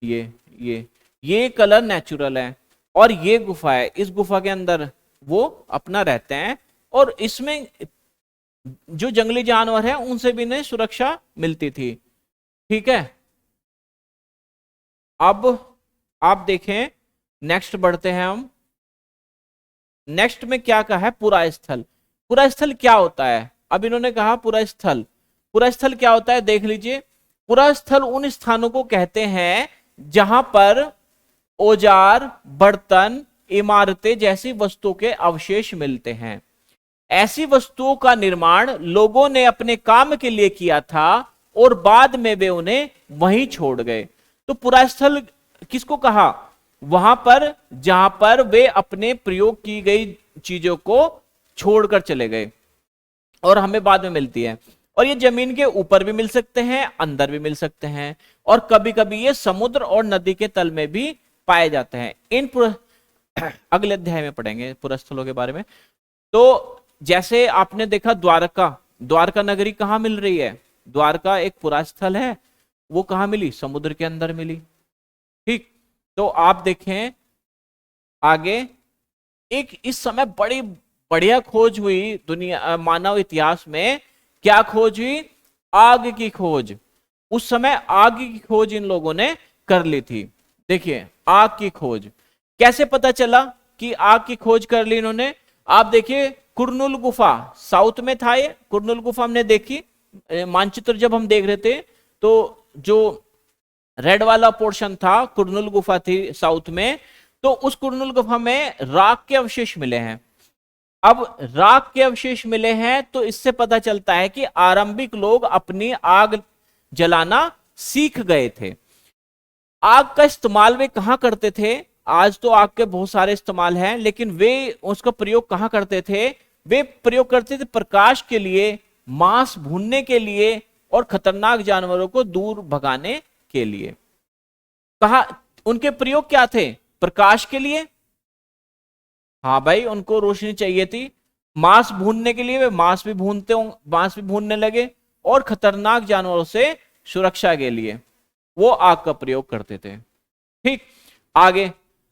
Speaker 1: ये ये कलर नेचुरल है, और ये गुफा है, इस गुफा के अंदर वो अपना रहते हैं, और इसमें जो जंगली जानवर है उनसे भी इन्हें सुरक्षा मिलती थी। ठीक है, अब आप देखें, नेक्स्ट बढ़ते हैं हम। नेक्स्ट में क्या कहा है, पुरा स्थल। पुरा स्थल क्या होता है, अब इन्होंने कहा पुरा स्थल। पुरा स्थल क्या होता है देख लीजिए। पुरा स्थल उन स्थानों को कहते हैं जहां पर औजार, बर्तन, इमारतें जैसी वस्तुओं के अवशेष मिलते हैं। ऐसी वस्तुओं का निर्माण लोगों ने अपने काम के लिए किया था और बाद में वे उन्हें वहीं छोड़ गए। तो पुरा स्थल किसको कहा, वहां पर जहां पर वे अपने प्रयोग की गई चीजों को छोड़कर चले गए और हमें बाद में मिलती है। और ये जमीन के ऊपर भी मिल सकते हैं, अंदर भी मिल सकते हैं, और कभी कभी ये समुद्र और नदी के तल में भी पाए जाते हैं। अगले अध्याय में पढ़ेंगे पुरस्थलों के बारे में। तो जैसे आपने देखा द्वारका, द्वारका नगरी कहां मिल रही है, द्वारका एक पुरास्थल है, वो कहां मिली, समुद्र के अंदर मिली। ठीक, तो आप देखें आगे, एक इस समय बड़ी बढ़िया खोज हुई दुनिया मानव इतिहास में। क्या खोज हुई, आग की खोज। उस समय आग की खोज इन लोगों ने कर ली थी। देखिए आग की खोज कैसे पता चला कि आग की खोज कर ली इन्होंने। आप देखिए कुरनुल गुफा साउथ में था, ये कुरनुल गुफा हमने देखी, मानचित्र जब हम देख रहे थे तो जो रेड वाला पोर्शन था कुरनुल गुफा थी साउथ में। तो उस कुरनुल गुफा में राख के अवशेष मिले हैं। अब राख के अवशेष मिले हैं तो इससे पता चलता है कि आरंभिक लोग अपनी आग जलाना सीख गए थे। आग का इस्तेमाल वे कहां करते थे, आज तो आग के बहुत सारे इस्तेमाल हैं, लेकिन वे उसका प्रयोग कहां करते थे, वे प्रयोग करते थे प्रकाश के लिए, मांस भूनने के लिए, और खतरनाक जानवरों को दूर भगाने के लिए। कहा उनके प्रयोग क्या थे, प्रकाश के लिए, हाँ भाई उनको रोशनी चाहिए थी। मांस भूनने के लिए वे मांस भी मांस भी भूनने लगे, और खतरनाक जानवरों से सुरक्षा के लिए वो आग का प्रयोग करते थे। ठीक, आगे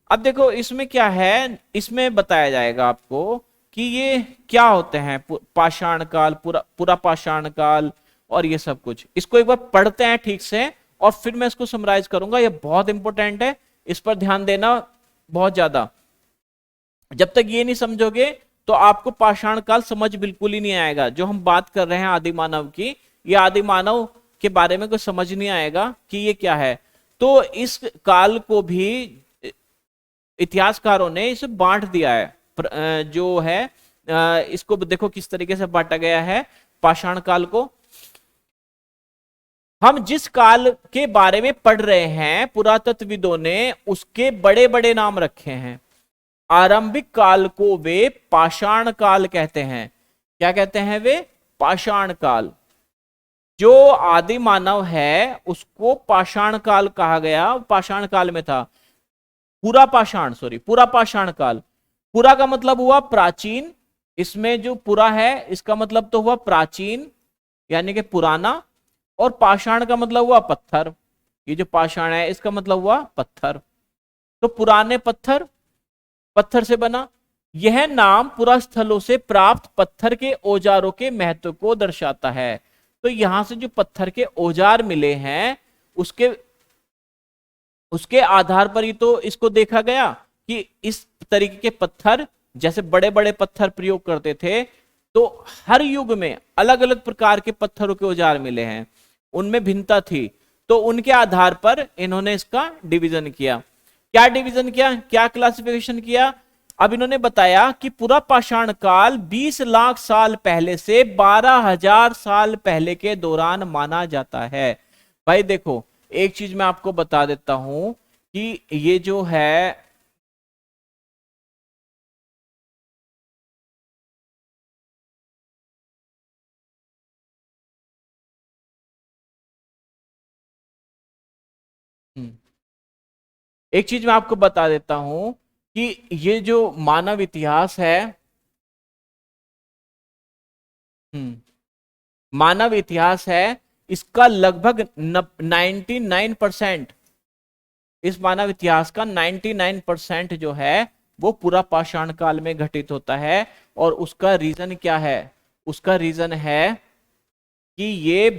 Speaker 1: अब देखो इसमें क्या है, इसमें बताया जाएगा आपको कि ये क्या होते हैं, पाषाण काल, पूरा पाषाण काल, और ये सब कुछ। इसको एक बार पढ़ते हैं ठीक से, और फिर मैं इसको समराइज करूंगा। ये बहुत इंपॉर्टेंट है, इस पर ध्यान देना बहुत ज्यादा। जब तक ये नहीं समझोगे तो आपको पाषाण काल समझ बिल्कुल ही नहीं आएगा। जो हम बात कर रहे हैं आदि मानव की, ये आदि मानव के बारे में कोई समझ नहीं आएगा कि ये क्या है। तो इस काल को भी इतिहासकारों ने इसे बांट दिया है, जो है इसको देखो किस तरीके से बांटा गया है पाषाण काल को। हम जिस काल के बारे में पढ़ रहे हैं पुरातत्वविदों ने उसके बड़े बड़े नाम रखे हैं। आरंभिक काल को वे पाषाण काल कहते हैं। क्या कहते हैं वे, पाषाण काल। जो आदि मानव है उसको पाषाण काल कहा गया, पाषाण काल में था। पूरा पाषाण काल, पूरा का मतलब हुआ प्राचीन, इसमें जो पूरा है इसका मतलब तो हुआ प्राचीन यानी कि पुराना, और पाषाण का मतलब हुआ पत्थर। ये जो पाषाण है इसका मतलब हुआ पत्थर, तो पुराने पत्थर, पत्थर से बना। यह नाम पुरास्थलों से प्राप्त पत्थर के औजारों के महत्व को दर्शाता है। तो यहां से जो पत्थर के औजार मिले हैं उसके आधार पर ही तो इसको देखा गया कि इस तरीके के पत्थर, जैसे बड़े बड़े पत्थर प्रयोग करते थे, तो हर युग में अलग अलग प्रकार के पत्थरों के औजार मिले हैं, उनमें भिन्नता थी। तो उनके आधार पर इन्होंने इसका डिवीजन किया। क्या डिवीजन किया, क्या क्लासिफिकेशन किया, अब इन्होंने बताया कि पूरा पाषाण काल 20 लाख साल पहले से 12,000 साल पहले के दौरान माना जाता है। भाई देखो एक चीज मैं आपको बता देता हूं कि ये जो है हम्म, एक चीज मैं आपको बता देता हूं कि ये जो मानव इतिहास है, मानव इतिहास है, इसका लगभग 99%, इस मानव इतिहास का 99% जो है वो पूरा पाषाण काल में घटित होता है। और उसका रीजन क्या है? उसका रीजन है कि ये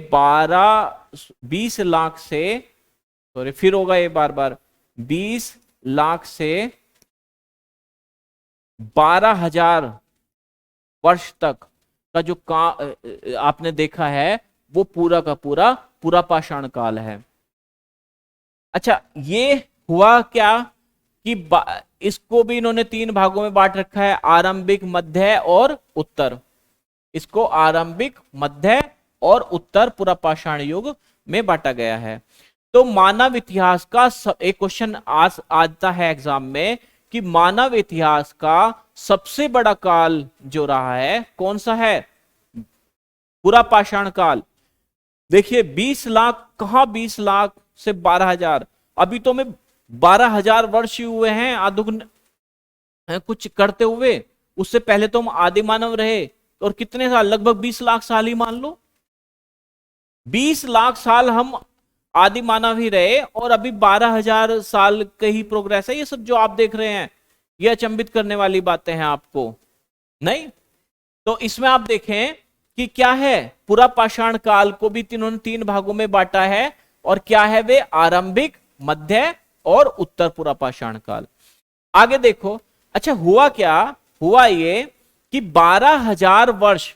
Speaker 1: 20 लाख से, सॉरी फिर होगा ये बार बार, 20 लाख से 12,000 वर्ष तक का जो आपने देखा है वो पूरा का पूरा पूरा पाषाण काल है। अच्छा, ये हुआ क्या कि इसको भी इन्होंने 3 भागों में बांट रखा है, आरंभिक, मध्य और उत्तर। इसको आरंभिक, मध्य और उत्तर पूरा पाषाण युग में बांटा गया है। तो मानव इतिहास का एक क्वेश्चन आता है एग्जाम में कि मानव इतिहास का सबसे बड़ा काल जो रहा है कौन सा है? पूरा पाषाण काल। देखिए 20 लाख, कहां 20 लाख से 12,000, अभी तो में 12,000 वर्ष ही हुए हैं आधुनिक कुछ करते हुए। उससे पहले तो हम आदि मानव रहे, और कितने साल? लगभग 20 लाख साल ही मान लो। 20 लाख साल हम आदि मानव ही रहे, और अभी 12,000 साल का ही प्रोग्रेस है। ये सब जो आप देख रहे हैं ये अचंभित करने वाली बातें हैं आपको, नहीं? तो इसमें आप देखें कि क्या है, पूरा पाषाण काल को भी तीनों ने 3 भागों में बांटा है। और क्या है वे? आरंभिक, मध्य और उत्तर पूरा पाषाण काल। आगे देखो। अच्छा, हुआ क्या? हुआ ये कि 12,000 वर्ष,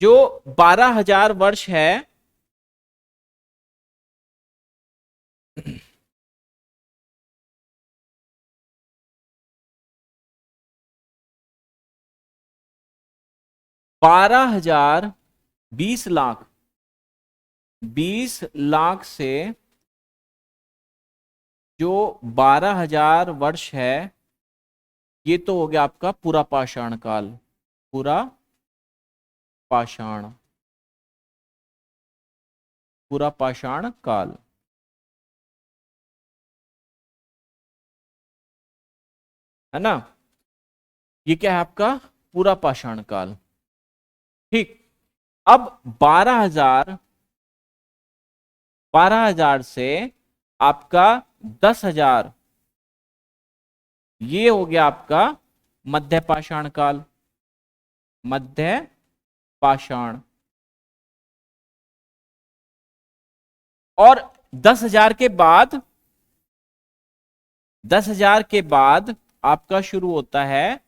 Speaker 1: जो 12,000 वर्ष है, बारह हजार 20 लाख, 20 लाख से जो 12,000 वर्ष है, ये तो हो गया आपका पूरा पाषाण काल। पूरा पाषाण, पूरा पाषाण काल, है ना? ये क्या है आपका? पूरा पाषाण काल। ठीक। अब 12,000, 12,000 से आपका 10,000, ये हो गया आपका मध्य पाषाण काल। मध्य पाषाण। और 10,000 के बाद, 10,000 के बाद आपका शुरू होता है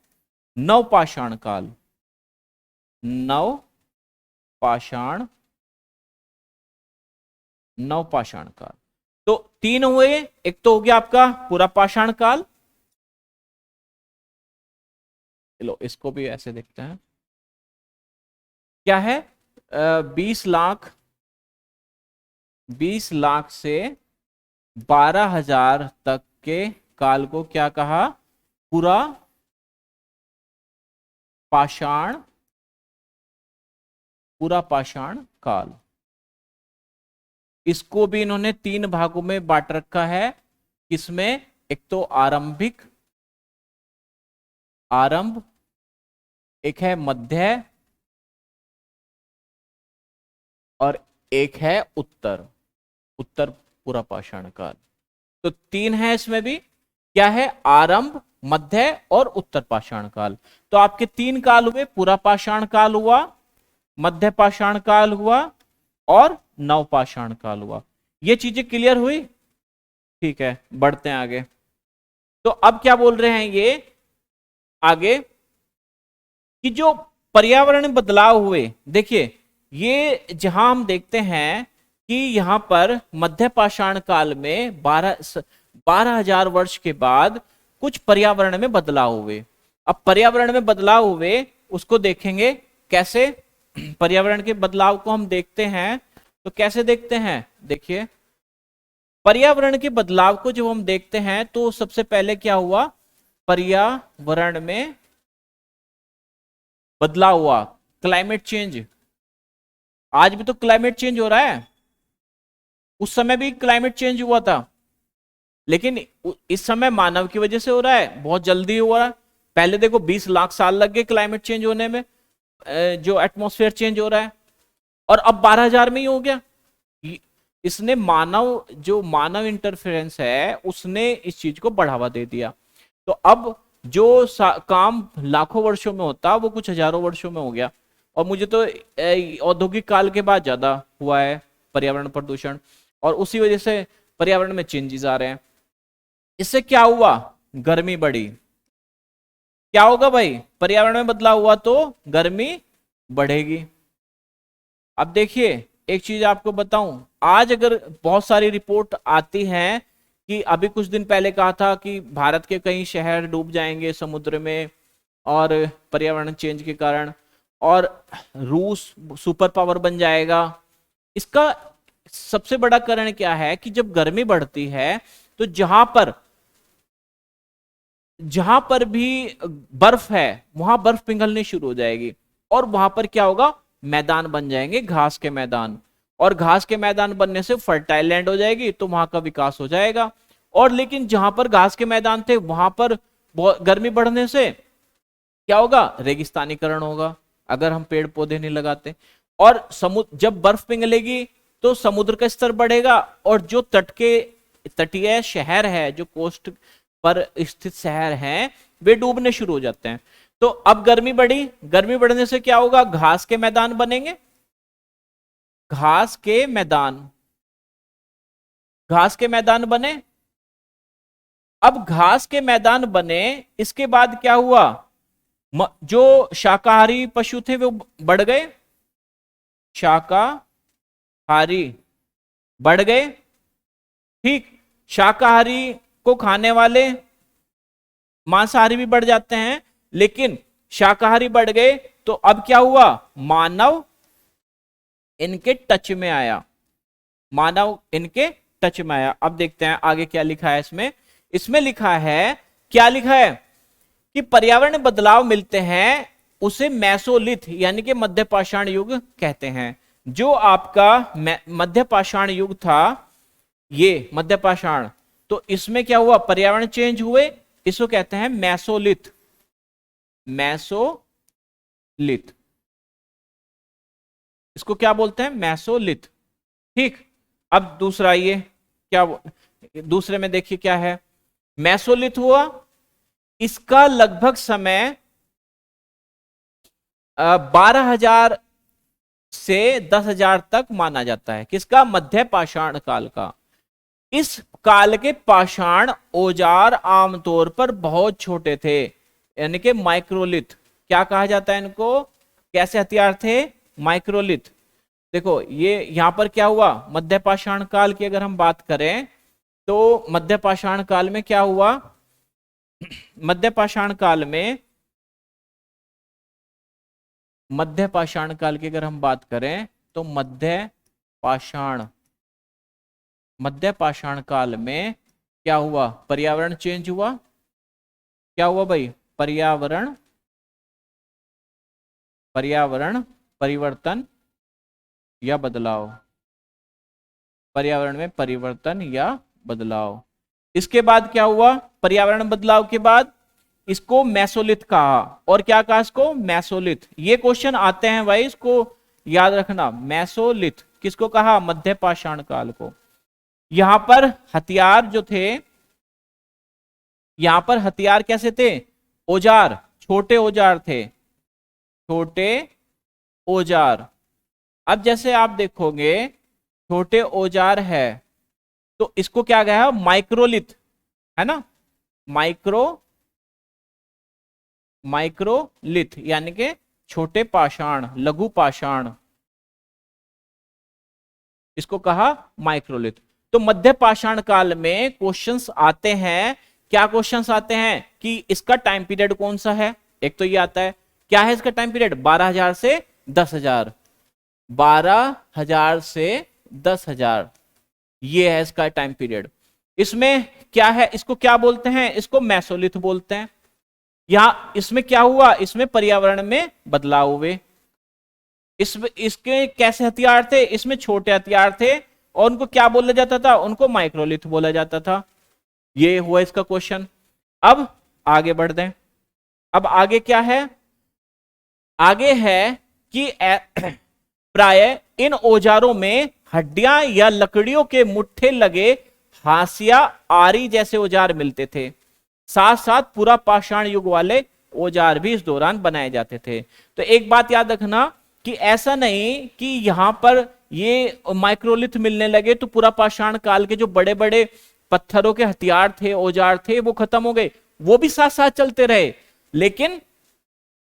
Speaker 1: नवपाषाण काल। नवपाषाण, नवपाषाण काल। तो 3 हुए। एक तो हो गया आपका पूरा पाषाण काल। चलो इसको भी ऐसे देखते हैं। क्या है? 20 लाख, 20 लाख से 12,000 तक के काल को क्या कहा? पूरा पाषाण, पूरा पाषाण काल। इसको भी इन्होंने 3 भागों में बांट रखा है। किसमें? एक तो आरंभिक, आरंभ, एक है मध्य, और एक है उत्तर, उत्तर पूरा पाषाण काल। तो 3 है इसमें भी। क्या है? आरंभ, मध्य और उत्तर पाषाण काल। तो आपके 3 काल हुए। पूरा पाषाण काल हुआ, मध्य पाषाण काल हुआ, और नवपाषाण काल हुआ। ये चीजें क्लियर हुई? ठीक है, बढ़ते हैं आगे। तो अब क्या बोल रहे हैं ये आगे, कि जो पर्यावरण में बदलाव हुए, देखिए ये जहां हम देखते हैं कि यहां पर मध्य पाषाण काल में 12,000 वर्ष के बाद कुछ पर्यावरण में बदलाव हुए। अब पर्यावरण में बदलाव हुए उसको देखेंगे कैसे। पर्यावरण के बदलाव को हम देखते हैं तो कैसे देखते हैं, देखिए पर्यावरण के बदलाव को जब हम देखते हैं तो सबसे पहले क्या हुआ, पर्यावरण में बदलाव हुआ, क्लाइमेट चेंज। आज भी तो क्लाइमेट चेंज हो रहा है, उस समय भी क्लाइमेट चेंज हुआ था, लेकिन इस समय मानव की वजह से हो रहा है, बहुत जल्दी हो रहा है। पहले देखो 20 लाख साल लग गए क्लाइमेट चेंज होने में, जो एटमॉस्फेयर चेंज हो रहा है, और अब 12,000 में ही हो गया। इसने मानव इंटरफेरेंस है, उसने इस चीज को बढ़ावा दे दिया। तो अब जो काम लाखों वर्षों में होता वो कुछ हजारों वर्षों में हो गया। और मुझे तो औद्योगिक काल के बाद ज्यादा हुआ है पर्यावरण प्रदूषण, और उसी वजह से पर्यावरण में चेंजेस आ रहे हैं। इससे क्या हुआ, गर्मी बढ़ी। क्या होगा भाई, पर्यावरण में बदलाव हुआ तो गर्मी बढ़ेगी। अब देखिए एक चीज आपको बताऊं, आज अगर बहुत सारी रिपोर्ट आती हैं कि अभी कुछ दिन पहले कहा था कि भारत के कई शहर डूब जाएंगे समुद्र में और पर्यावरण चेंज के कारण, और रूस सुपर पावर बन जाएगा। इसका सबसे बड़ा कारण क्या है कि जब गर्मी बढ़ती है तो जहां पर भी बर्फ है वहां बर्फ पिघलनी शुरू हो जाएगी, और वहां पर क्या होगा, मैदान बन जाएंगे, घास के मैदान। और घास के मैदान बनने से फर्टाइल लैंड हो जाएगी, तो वहां का विकास हो जाएगा। और लेकिन जहां पर घास के मैदान थे वहां पर गर्मी बढ़ने से क्या होगा, रेगिस्तानीकरण होगा, अगर हम पेड़ पौधे नहीं लगाते। और समुद्र जब बर्फ पिघलेगी तो समुद्र का स्तर बढ़ेगा, और जो तटीय शहर है, जो कोस्ट पर स्थित शहर हैं, वे डूबने शुरू हो जाते हैं। तो अब गर्मी बढ़ी, गर्मी बढ़ने से क्या होगा, घास के मैदान बनेंगे, घास के मैदान, घास के मैदान बने। अब घास के मैदान बने, इसके बाद क्या हुआ, जो शाकाहारी पशु थे वो बढ़ गए, शाकाहारी बढ़ गए, ठीक। शाकाहारी को खाने वाले मांसाहारी भी बढ़ जाते हैं, लेकिन शाकाहारी बढ़ गए तो अब क्या हुआ, मानव इनके टच में आया, मानव इनके टच में आया। अब देखते हैं आगे क्या लिखा है इसमें। इसमें लिखा है, क्या लिखा है कि पर्यावरण में बदलाव मिलते हैं उसे मेसोलिथ यानी कि मध्य पाषाण युग कहते हैं। जो आपका मध्य पाषाण युग था, ये मध्य पाषाण, तो इसमें क्या हुआ, पर्यावरण चेंज हुए, इसको कहते हैं मेसोलिथ, मेसोलिथ, इसको क्या बोलते हैं, मेसोलिथ, ठीक। अब दूसरा ये क्या, दूसरे में देखिए क्या है, मेसोलिथ हुआ, इसका लगभग समय 12,000 से 10,000 तक माना जाता है। किसका, मध्य पाषाण काल का। इस काल के पाषाण औजार आमतौर पर बहुत छोटे थे, यानी कि माइक्रोलिथ, क्या कहा जाता है इनको, कैसे हथियार थे, माइक्रोलिथ। देखो ये यहां पर क्या हुआ, मध्य पाषाण काल की अगर हम बात करें तो मध्य पाषाण काल में क्या हुआ, मध्य पाषाण काल में, मध्य पाषाण काल की अगर हम बात करें तो मध्य पाषाण काल में क्या हुआ, पर्यावरण चेंज हुआ। क्या हुआ भाई, पर्यावरण परिवर्तन या बदलाव, पर्यावरण में परिवर्तन या बदलाव। इसके बाद क्या हुआ, पर्यावरण बदलाव के बाद इसको मेसोलिथ कहा, और क्या कहा इसको, मेसोलिथ। ये क्वेश्चन आते हैं भाई, इसको याद रखना, मेसोलिथ किसको कहा, मध्य पाषाण काल को। यहां पर हथियार जो थे, यहां पर हथियार कैसे थे, औजार, छोटे औजार थे, छोटे औजार। अब जैसे आप देखोगे छोटे औजार है तो इसको क्या गया, माइक्रोलिथ, है ना, माइक्रोलिथ यानी कि छोटे पाषाण, लघु पाषाण, इसको कहा माइक्रोलिथ। तो मध्य पाषाण काल में क्वेश्चंस आते हैं, क्या क्वेश्चंस आते हैं कि इसका टाइम पीरियड कौन सा है। एक तो ये आता है, क्या है इसका टाइम पीरियड, 12,000 से 10,000, 12,000 से 10,000। ये है इसका टाइम पीरियड। इसमें क्या है, इसको क्या बोलते हैं, इसको मेसोलिथ बोलते हैं। यहां इसमें क्या हुआ, इसमें पर्यावरण में बदलाव हुए। इसमें इसके कैसे हथियार थे, इसमें छोटे हथियार थे और उनको क्या बोला जाता था, उनको माइक्रोलिथ बोला जाता था। ये हुआ इसका क्वेश्चन। अब आगे बढ़ते हैं। अब आगे क्या है, आगे है कि प्राय इन औजारों में हड्डियां या लकड़ियों के मुट्ठे लगे हाशिया आरी जैसे औजार मिलते थे। साथ साथ पूरा पाषाण युग वाले औजार भी इस दौरान बनाए जाते थे। तो एक बात याद रखना कि ऐसा नहीं कि यहां पर ये माइक्रोलिथ मिलने लगे तो पूरा पाषाण काल के जो बड़े बड़े पत्थरों के हथियार थे, औजार थे, वो खत्म हो गए। वो भी साथ साथ चलते रहे, लेकिन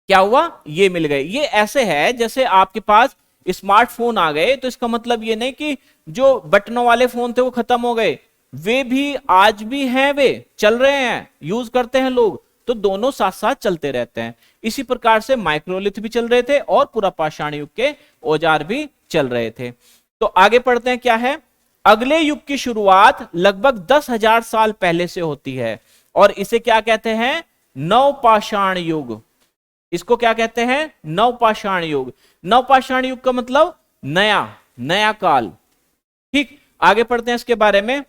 Speaker 1: क्या हुआ, ये मिल गए। ये ऐसे है जैसे आपके पास स्मार्टफोन आ गए, तो इसका मतलब ये नहीं कि जो बटनों वाले फोन थे वो खत्म हो गए, वे भी आज भी हैं, वे चल रहे हैं, यूज करते हैं लोग। तो दोनों साथ साथ चलते रहते हैं। इसी प्रकार से माइक्रोलिथ भी चल रहे थे और पूरा पाषाण युग के औजार भी चल रहे थे। तो आगे पढ़ते हैं क्या है। अगले युग की शुरुआत लगभग 10,000 साल पहले से होती है और इसे क्या कहते हैं, नवपाषाण युग। इसको क्या कहते हैं, नवपाषाण युग। नवपाषाण युग का मतलब नया, नया काल। ठीक, आगे पढ़ते हैं इसके बारे में।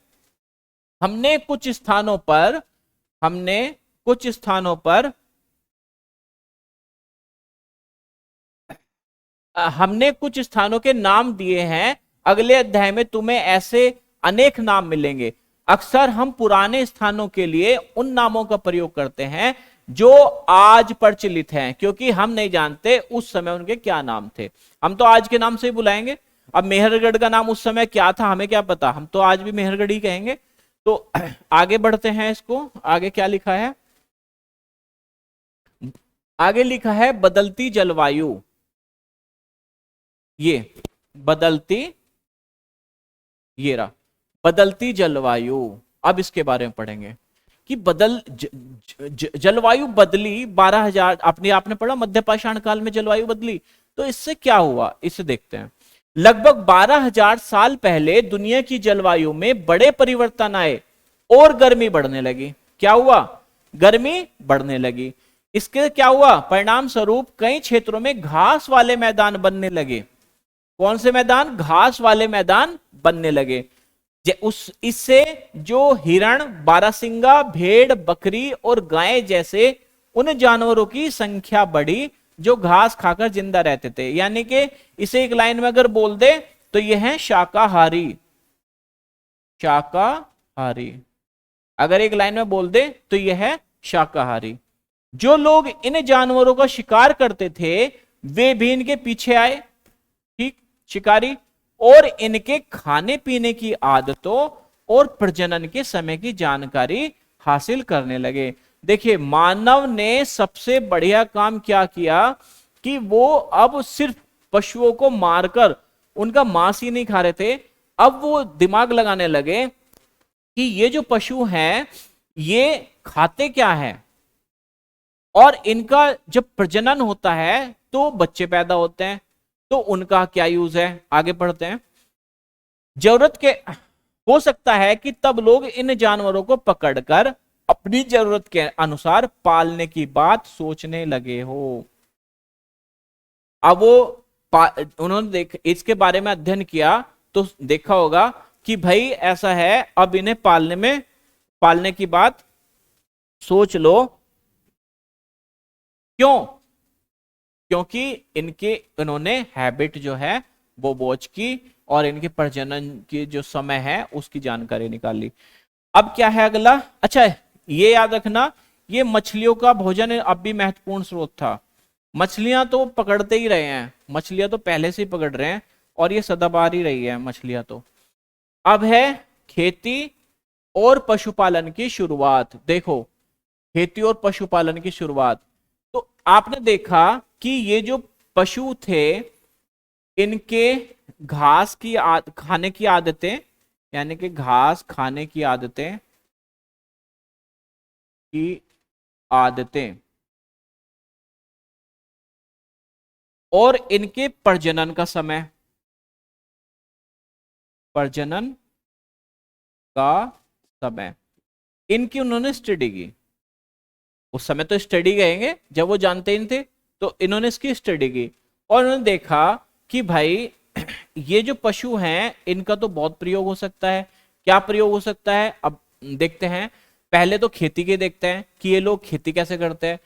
Speaker 1: हमने कुछ स्थानों पर हमने कुछ स्थानों पर हमने कुछ स्थानों के नाम दिए हैं। अगले अध्याय में तुम्हें ऐसे अनेक नाम मिलेंगे। अक्सर हम पुराने स्थानों के लिए उन नामों का प्रयोग करते हैं जो आज प्रचलित हैं, क्योंकि हम नहीं जानते उस समय उनके क्या नाम थे। हम तो आज के नाम से ही बुलाएंगे। अब मेहरगढ़ का नाम उस समय क्या था हमें क्या पता, हम तो आज भी मेहरगढ़ ही कहेंगे। तो आगे बढ़ते हैं, इसको आगे क्या लिखा है, आगे लिखा है बदलती जलवायु। ये बदलती, ये रहा बदलती जलवायु। अब इसके बारे में पढ़ेंगे कि जलवायु बदली 12,000, अपने आपने पढ़ा मध्य पाषाण काल में जलवायु बदली। तो इससे क्या हुआ, इसे देखते हैं। लगभग 12,000 साल पहले दुनिया की जलवायु में बड़े परिवर्तन आए और गर्मी बढ़ने लगी। क्या हुआ, गर्मी बढ़ने लगी। इसके क्या हुआ, परिणाम स्वरूप कई क्षेत्रों में घास वाले मैदान बनने लगे। कौन से मैदान, घास वाले मैदान बनने लगे। उस इससे जो हिरण, बारहसिंगा, भेड़, बकरी और गाय जैसे उन जानवरों की संख्या बढ़ी जो घास खाकर जिंदा रहते थे। यानी कि इसे एक लाइन में अगर बोल दे तो यह है शाकाहारी। शाकाहारी, अगर एक लाइन में बोल दे तो यह है शाकाहारी। जो लोग इन जानवरों का शिकार करते थे वे भी इनके पीछे आए, ठीक, शिकारी, और इनके खाने पीने की आदतों और प्रजनन के समय की जानकारी हासिल करने लगे। देखिए, मानव ने सबसे बढ़िया काम क्या किया कि वो अब सिर्फ पशुओं को मारकर उनका मांस ही नहीं खा रहे थे। अब वो दिमाग लगाने लगे कि ये जो पशु हैं ये खाते क्या है और इनका जब प्रजनन होता है तो बच्चे पैदा होते हैं, तो उनका क्या यूज है। आगे बढ़ते हैं। जरूरत के हो सकता है कि तब लोग इन जानवरों को पकड़कर अपनी जरूरत के अनुसार पालने की बात सोचने लगे हो। अब वो उन्होंने इसके बारे में अध्ययन किया तो देखा होगा कि भाई ऐसा है, अब इन्हें पालने की बात सोच लो। क्यों, क्योंकि इन्होंने हैबिट जो है वो वॉच की और इनके प्रजनन की जो समय है उसकी जानकारी निकाल ली। अब क्या है अगला, अच्छा ये याद रखना, ये मछलियों का भोजन अब भी महत्वपूर्ण स्रोत था। मछलियां तो पकड़ते ही रहे हैं, मछलियां तो पहले से ही पकड़ रहे हैं और ये सदाबहार ही रही है मछलियां तो। अब है खेती और पशुपालन की शुरुआत। देखो, खेती और पशुपालन की शुरुआत, तो आपने देखा कि ये जो पशु थे इनके घास की खाने की आदतें, यानी कि घास खाने की आदतें और इनके प्रजनन का समय, प्रजनन का समय, इनकी उन्होंने स्टडी की। उस समय तो स्टडी कहेंगे जब वो जानते ही नहीं थे, तो इन्होंने इसकी स्टडी की और उन्होंने देखा कि भाई ये जो पशु हैं इनका तो बहुत प्रयोग हो सकता है। क्या प्रयोग हो सकता है, अब देखते हैं। पहले तो खेती के देखते हैं कि ये लोग खेती कैसे करते हैं।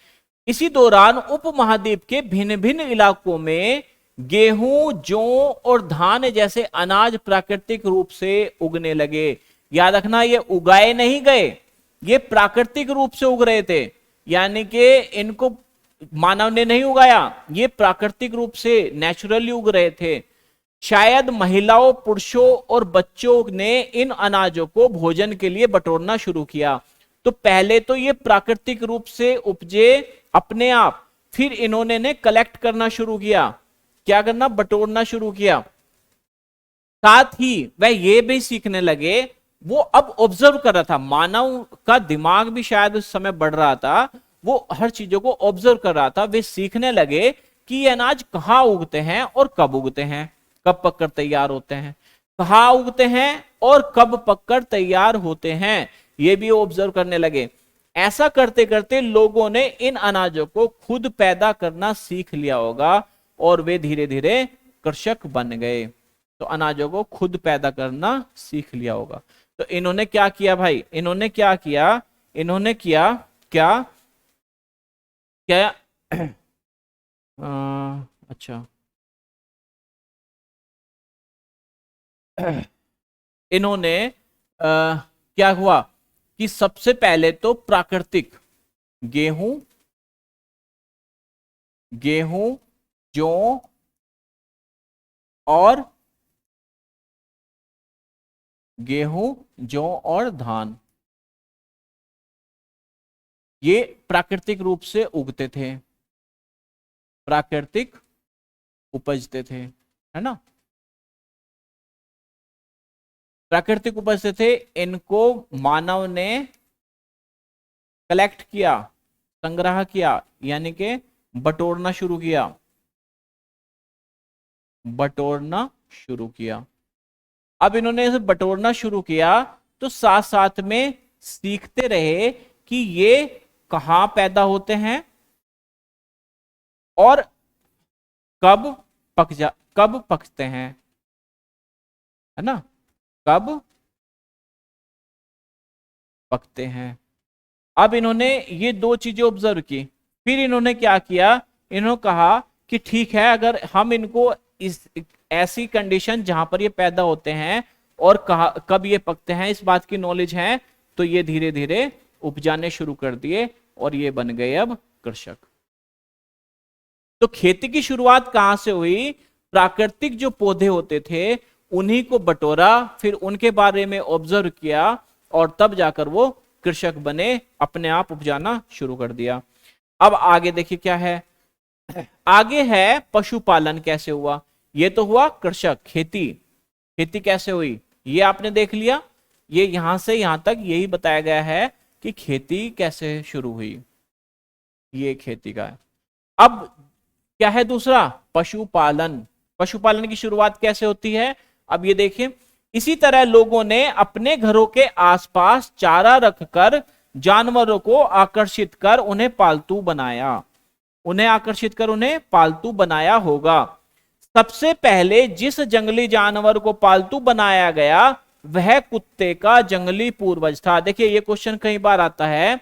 Speaker 1: इसी दौरान उपमहाद्वीप के भिन्न भिन्न इलाकों में गेहूं, जौ और धान जैसे अनाज प्राकृतिक रूप से उगने लगे। याद रखना, ये उगाए नहीं गए, ये प्राकृतिक रूप से उग रहे थे, यानी कि इनको मानव ने नहीं उगाया, ये प्राकृतिक रूप से नेचुरली उग रहे थे। शायद महिलाओं, पुरुषों और बच्चों ने इन अनाजों को भोजन के लिए बटोरना शुरू किया। तो पहले तो ये प्राकृतिक रूप से उपजे अपने आप, फिर इन्होंने ने कलेक्ट करना शुरू किया। क्या करना, बटोरना शुरू किया। साथ ही वह ये भी सीखने लगे, वो अब ऑब्जर्व कर रहा था, मानव का दिमाग भी शायद उस समय बढ़ रहा था, वो हर चीजों को ऑब्जर्व कर रहा था। वे सीखने लगे कि ये अनाज कहाँ उगते हैं और कब उगते हैं, कब पककर तैयार होते हैं, कहाँ उगते हैं और कब पककर तैयार होते हैं, ये भी ऑब्जर्व करने लगे। ऐसा करते करते लोगों ने इन अनाजों को खुद पैदा करना सीख लिया होगा और वे धीरे धीरे कृषक बन गए। तो अनाजों को खुद पैदा करना सीख लिया होगा। तो इन्होंने क्या किया भाई, इन्होंने क्या किया, इन्होंने किया क्या क्या अच्छा, इन्होंने क्या हुआ कि सबसे पहले तो प्राकृतिक गेहूं, गेहूं, जौ और गेहूं, जौ और धान, ये प्राकृतिक रूप से उगते थे, प्राकृतिक उपजते थे, है ना, प्राकृतिक उपजते थे। इनको मानव ने कलेक्ट किया, संग्रह किया, यानी कि बटोरना शुरू किया, बटोरना शुरू किया। अब इन्होंने इसे बटोरना शुरू किया तो साथ साथ में सीखते रहे कि ये कहां पैदा होते हैं और कब पकते हैं, है ना, कब पकते हैं। अब इन्होंने ये दो चीजें ऑब्जर्व की, फिर इन्होंने क्या किया, इन्होंने कहा कि ठीक है, अगर हम इनको इस ऐसी कंडीशन जहां पर ये पैदा होते हैं और कब ये पकते हैं इस बात की नॉलेज है, तो ये धीरे धीरे उपजाने शुरू कर दिए और ये बन गए अब कृषक। तो खेती की शुरुआत कहां से हुई, प्राकृतिक जो पौधे होते थे उन्हीं को बटोरा, फिर उनके बारे में ऑब्जर्व किया और तब जाकर वो कृषक बने, अपने आप उपजाना शुरू कर दिया। अब आगे देखिए क्या है, आगे है पशुपालन कैसे हुआ। ये तो हुआ कृषक, खेती, खेती कैसे हुई ये आपने देख लिया। ये यहां से यहां तक यही बताया गया है कि खेती कैसे शुरू हुई, ये खेती का है। अब क्या है दूसरा, पशुपालन। पशुपालन की शुरुआत कैसे होती है, अब ये देखिए। इसी तरह लोगों ने अपने घरों के आसपास चारा रखकर जानवरों को आकर्षित कर उन्हें पालतू बनाया, उन्हें आकर्षित कर उन्हें पालतू बनाया होगा। सबसे पहले जिस जंगली जानवर को पालतू बनाया गया वह कुत्ते का जंगली पूर्वज था। देखिए ये क्वेश्चन कई बार आता है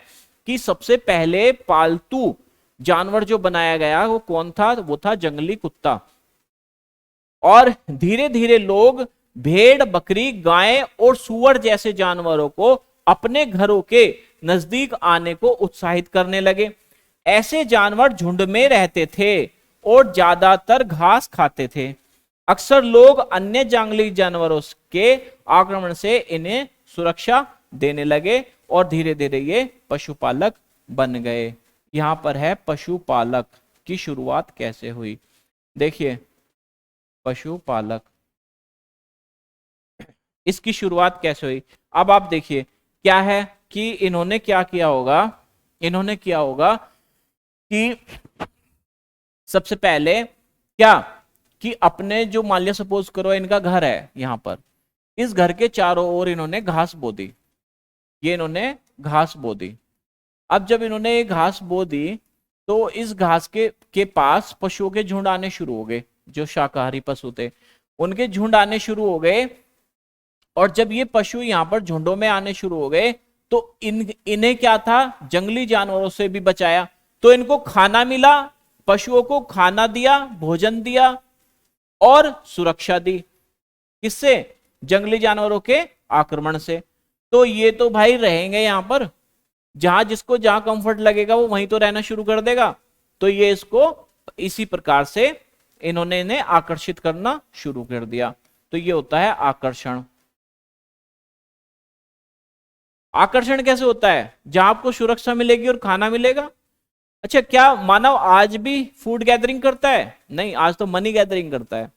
Speaker 1: कि सबसे पहले पालतू जानवर जो बनाया गया वो कौन था, वो था जंगली कुत्ता। और धीरे धीरे लोग भेड़, बकरी, गाय और सूअर जैसे जानवरों को अपने घरों के नजदीक आने को उत्साहित करने लगे। ऐसे जानवर झुंड में रहते थे और ज्यादातर घास खाते थे। अक्सर लोग अन्य जंगली जानवरों के आक्रमण से इन्हें सुरक्षा देने लगे और धीरे धीरे ये पशुपालक बन गए। यहां पर है पशुपालक की शुरुआत कैसे हुई, देखिए पशुपालक, इसकी शुरुआत कैसे हुई। अब आप देखिए क्या है कि इन्होंने क्या किया होगा, इन्होंने किया होगा कि सबसे पहले क्या कि अपने जो मान लिया सपोज करो इनका घर है यहां पर, इस घर के चारों ओर इन्होंने घास बो दी। ये इन्होंने घास बो दी। अब जब इन्होंने ये घास बो दी तो इस घास के पास पशुओं के झुंड आने शुरू हो गए। जो शाकाहारी पशु थे उनके झुंड आने शुरू हो गए। और जब ये पशु यहां पर झुंडों में आने शुरू हो गए तो इन्हें क्या था, जंगली जानवरों से भी बचाया। तो इनको खाना मिला, पशुओं को खाना दिया, भोजन दिया और सुरक्षा दी। किससे? जंगली जानवरों के आक्रमण से। तो ये तो भाई रहेंगे यहां पर, जहां जिसको जहां कंफर्ट लगेगा वो वहीं तो रहना शुरू कर देगा। तो ये इसको इसी प्रकार से इन्होंने इन्हें आकर्षित करना शुरू कर दिया। तो ये होता है आकर्षण। आकर्षण कैसे होता है? जहां आपको सुरक्षा मिलेगी और खाना मिलेगा। अच्छा, क्या मानव आज भी फूड गैदरिंग करता है? नहीं, आज तो मनी गैदरिंग करता है।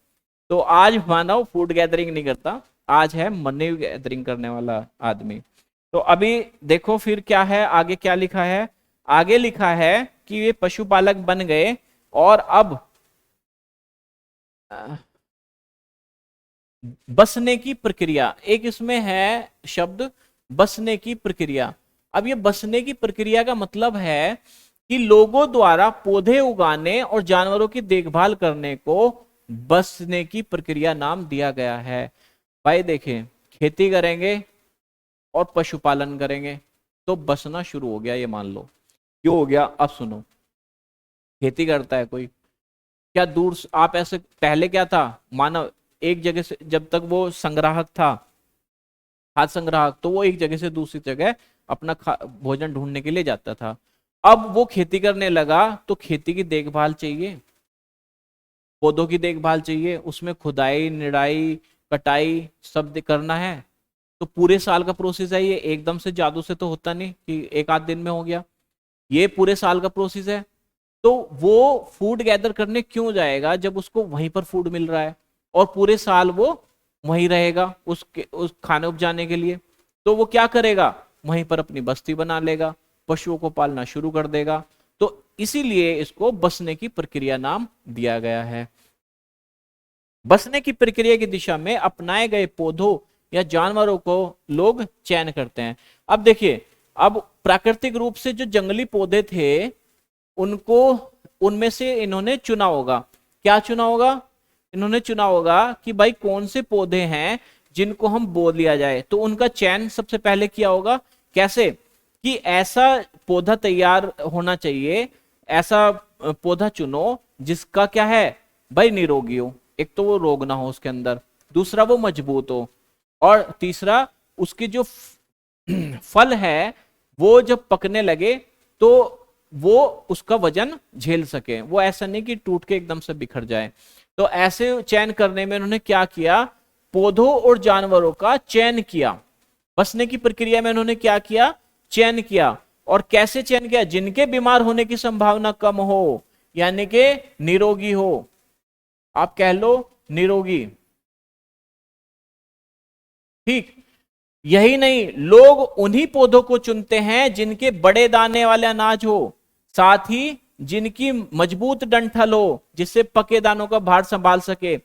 Speaker 1: तो आज मानव फूड गैदरिंग नहीं करता, आज है मनी गैदरिंग करने वाला आदमी। तो अभी देखो फिर क्या है, आगे क्या लिखा है। आगे लिखा है कि ये पशुपालक बन गए और अब बसने की प्रक्रिया, एक इसमें है शब्द बसने की प्रक्रिया। अब ये बसने की प्रक्रिया का मतलब है कि लोगों द्वारा पौधे उगाने और जानवरों की देखभाल करने को बसने की प्रक्रिया नाम दिया गया है। भाई देखें, खेती करेंगे और पशुपालन करेंगे तो बसना शुरू हो गया, ये मान लो। क्यों हो गया? अब सुनो। खेती करता है कोई, क्या दूर आप ऐसे, पहले क्या था, मानव एक जगह से, जब तक वो संग्राहक था, खाद्य संग्राहक, तो वो एक जगह से दूसरी जगह अपना भोजन ढूंढने के लिए जाता था। अब वो खेती करने लगा तो खेती की देखभाल चाहिए, पौधों की देखभाल चाहिए, उसमें खुदाई, निराई, कटाई सब करना है। तो पूरे साल का प्रोसेस है ये, एकदम से जादू से तो होता नहीं कि एक आध दिन में हो गया, ये पूरे साल का प्रोसेस है। तो वो फूड गैदर करने क्यों जाएगा जब उसको वहीं पर फूड मिल रहा है और पूरे साल वो वहीं रहेगा उस खाने उपजाने के लिए। तो वो क्या करेगा, वहीं पर अपनी बस्ती बना लेगा, पशुओं को पालना शुरू कर देगा। तो इसीलिए इसको बसने की प्रक्रिया नाम दिया गया है। बसने की प्रक्रिया की दिशा में अपनाए गए पौधों या जानवरों को लोग चयन करते हैं। अब देखिए, अब प्राकृतिक रूप से जो जंगली पौधे थे उनको, उनमें से इन्होंने चुना होगा। क्या चुना होगा? इन्होंने चुना होगा कि भाई कौन से पौधे हैं जिनको हम बो लिया जाए। तो उनका चयन सबसे पहले किया होगा। कैसे? कि ऐसा पौधा तैयार होना चाहिए, ऐसा पौधा चुनो जिसका क्या है भाई, निरोगी हो। एक तो वो रोग ना हो उसके अंदर, दूसरा वो मजबूत हो, और तीसरा उसके जो फल है वो जब पकने लगे तो वो उसका वजन झेल सके, वो ऐसा नहीं कि टूट के एकदम से बिखर जाए। तो ऐसे चयन करने में उन्होंने क्या किया, पौधों और जानवरों का चयन किया। बसने की प्रक्रिया में उन्होंने क्या किया, चयन किया। और कैसे चयन किया? जिनके बीमार होने की संभावना कम हो, यानी कि निरोगी हो, आप कह लो निरोगी। ठीक, यही नहीं, लोग उन्हीं पौधों को चुनते हैं जिनके बड़े दाने वाले अनाज हो, साथ ही जिनकी मजबूत डंठल हो जिससे पके दानों का भार संभाल सके।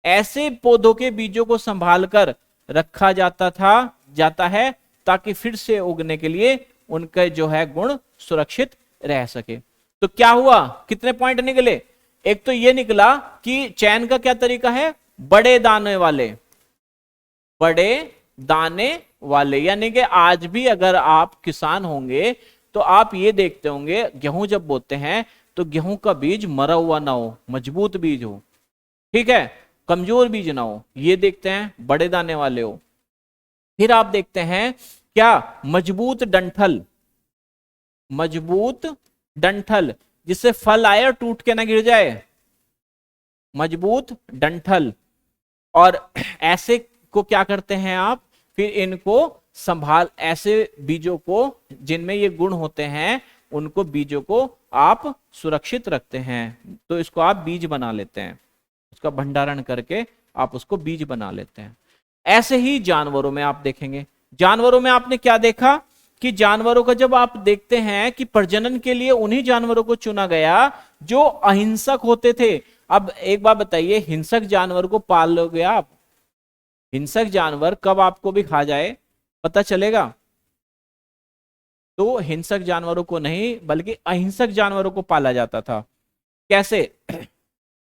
Speaker 1: ऐसे पौधों के बीजों को संभाल कर रखा जाता है ताकि फिर से उगने के लिए उनके जो है गुण सुरक्षित रह सके। तो क्या हुआ, कितने पॉइंट निकले? एक तो ये निकला कि चयन का क्या तरीका है, बड़े दाने वाले, यानी कि आज भी अगर आप किसान होंगे तो आप ये देखते होंगे, गेहूं जब बोते हैं तो गेहूं का बीज मरा हुआ ना हो, मजबूत बीज हो, ठीक है, कमजोर बीज ना हो, ये देखते हैं, बड़े दाने वाले हो। फिर आप देखते हैं क्या, मजबूत डंठल जिससे फल आए और टूट के ना गिर जाए, मजबूत डंठल। और ऐसे को क्या करते हैं आप, फिर इनको संभाल, ऐसे बीजों को जिनमें ये गुण होते हैं उनको बीजों को आप सुरक्षित रखते हैं, तो इसको आप बीज बना लेते हैं, उसका भंडारण करके आप उसको बीज बना लेते हैं। ऐसे ही जानवरों में आप देखेंगे, जानवरों में आपने क्या देखा कि जानवरों का जब आप देखते हैं कि प्रजनन के लिए उन्हीं जानवरों को चुना गया जो अहिंसक होते थे। अब एक बात बताइए, हिंसक जानवर को पाल लोगे आप? हिंसक जानवर कब आपको भी खा जाए पता चलेगा। तो हिंसक जानवरों को नहीं बल्कि अहिंसक जानवरों को पाला जाता था। कैसे?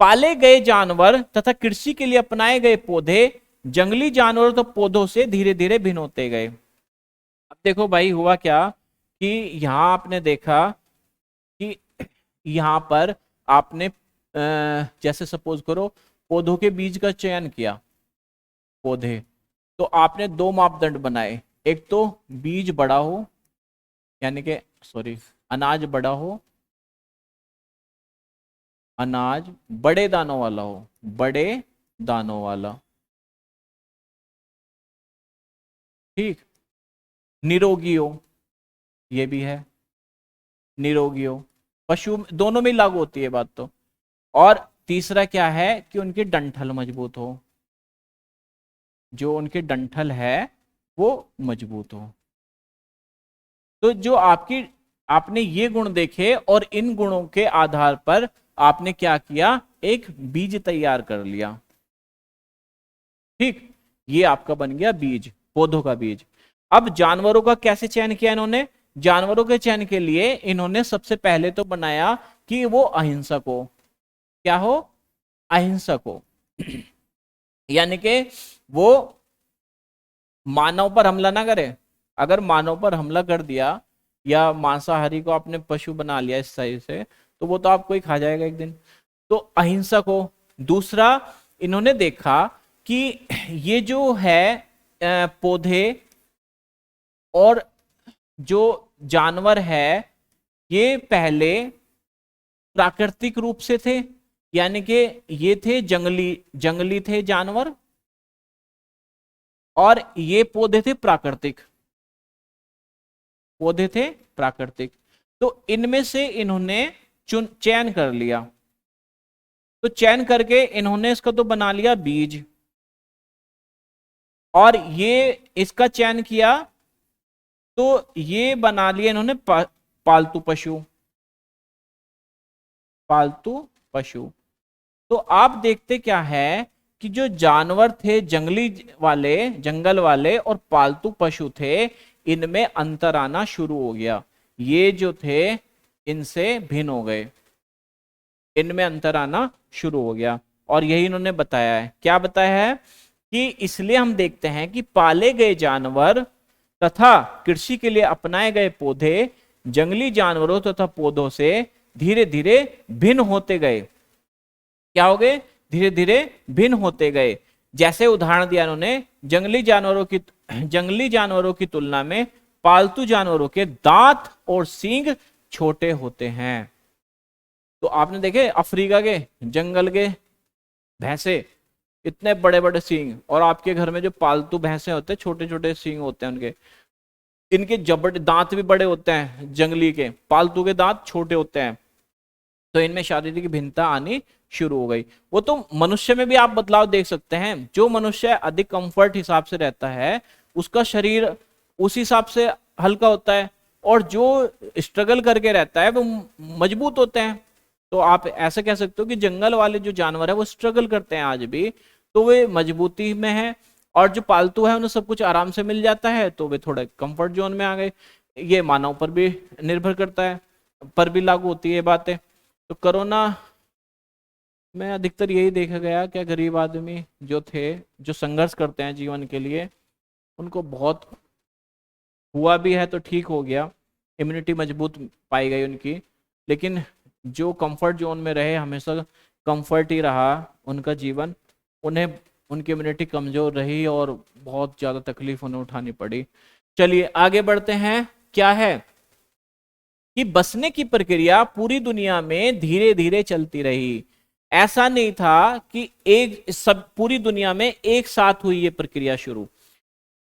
Speaker 1: पाले गए जानवर तथा कृषि के लिए अपनाए गए पौधे जंगली जानवरों तो पौधों से धीरे धीरे भिन्न होते गए। अब देखो भाई हुआ क्या कि यहां आपने देखा कि यहां पर आपने जैसे सपोज करो पौधों के बीज का चयन किया, पौधे, तो आपने दो मापदंड बनाए, एक तो बीज बड़ा हो, यानी कि सॉरी अनाज बड़ा हो, अनाज बड़े दानों वाला हो, बड़े दानों वाला, ठीक, निरोगी हो, ये भी है निरोगी हो, पशु दोनों में लागू होती है बात तो। और तीसरा क्या है कि उनकी डंठल मजबूत हो, जो उनके डंठल है वो मजबूत हो। तो जो आपने ये गुण देखे और इन गुणों के आधार पर आपने क्या किया, एक बीज तैयार कर लिया, ठीक, ये आपका बन गया बीज, पौधों का बीज। अब जानवरों का कैसे चयन किया इन्होंने? जानवरों के चयन के लिए इन्होंने सबसे पहले तो बनाया कि वो अहिंसक हो। क्या हो? अहिंसक हो यानी कि वो मानव पर हमला ना करे। अगर मानव पर हमला कर दिया या मांसाहारी को आपने पशु बना लिया इस सही से, तो वो तो आपको ही खा जाएगा एक दिन। तो अहिंसक हो। दूसरा, इन्होंने देखा कि ये जो है पौधे और जो जानवर है ये पहले प्राकृतिक रूप से थे, यानी कि ये थे जंगली थे जानवर, और ये पौधे थे प्राकृतिक, पौधे थे प्राकृतिक। तो इनमें से इन्होंने चयन कर लिया। तो चयन करके इन्होंने इसका तो बना लिया बीज, और ये इसका चयन किया तो ये बना लिया इन्होंने पालतू पशु, पालतू पशु। तो आप देखते क्या है कि जो जानवर थे जंगली वाले, जंगल वाले, और पालतू पशु थे, इनमें अंतर आना शुरू हो गया। ये जो थे इनसे भिन्न हो गए, इनमें अंतर आना शुरू हो गया। और यही इन्होंने बताया है। क्या बताया है? कि इसलिए हम देखते हैं कि पाले गए जानवर तथा कृषि के लिए अपनाए गए पौधे जंगली जानवरों तथा पौधों से धीरे धीरे भिन्न होते गए। क्या हो गए? धीरे धीरे भिन्न होते गए। जैसे उदाहरण दिया उन्होंने, जंगली जानवरों की तुलना में पालतू जानवरों के दांत और सींग छोटे होते हैं। तो आपने देखे अफ्रीका के जंगल के भैंसे, इतने बड़े बड़े सींग, और आपके घर में जो पालतू भैंसे होते हैं छोटे छोटे सींग होते हैं उनके, इनके जबड़े दांत भी बड़े होते हैं, जंगली के, पालतू के दांत छोटे होते हैं। तो इनमें शारीरिक भिन्नता आनी शुरू हो गई। वो तो मनुष्य में भी आप बदलाव देख सकते हैं। जो मनुष्य अधिक कंफर्ट हिसाब से रहता है उसका शरीर उस हिसाब से हल्का होता है, और जो स्ट्रगल करके रहता है वो मजबूत होते हैं। तो आप ऐसे कह सकते हो कि जंगल वाले जो जानवर है वो स्ट्रगल करते हैं आज भी, तो वे मजबूती में है, और जो पालतू है उन्हें सब कुछ आराम से मिल जाता है तो वे थोड़े कंफर्ट जोन में आ गए। ये मानव पर भी निर्भर करता है, पर भी लागू होती है बातें। तो कोरोना में अधिकतर यही देखा गया कि गरीब आदमी जो थे, जो संघर्ष करते हैं जीवन के लिए, उनको बहुत हुआ भी है तो ठीक हो गया, इम्यूनिटी मजबूत पाई गई उनकी। लेकिन जो कंफर्ट जोन में रहे, हमेशा कंफर्ट ही रहा उनका जीवन, उन्हें उनकी इम्यूनिटी कमजोर रही और बहुत ज़्यादा तकलीफ उन्हें उठानी पड़ी। चलिए आगे बढ़ते हैं। क्या है कि बसने की प्रक्रिया पूरी दुनिया में धीरे धीरे चलती रही। ऐसा नहीं था कि एक सब पूरी दुनिया में एक साथ हुई ये प्रक्रिया शुरू,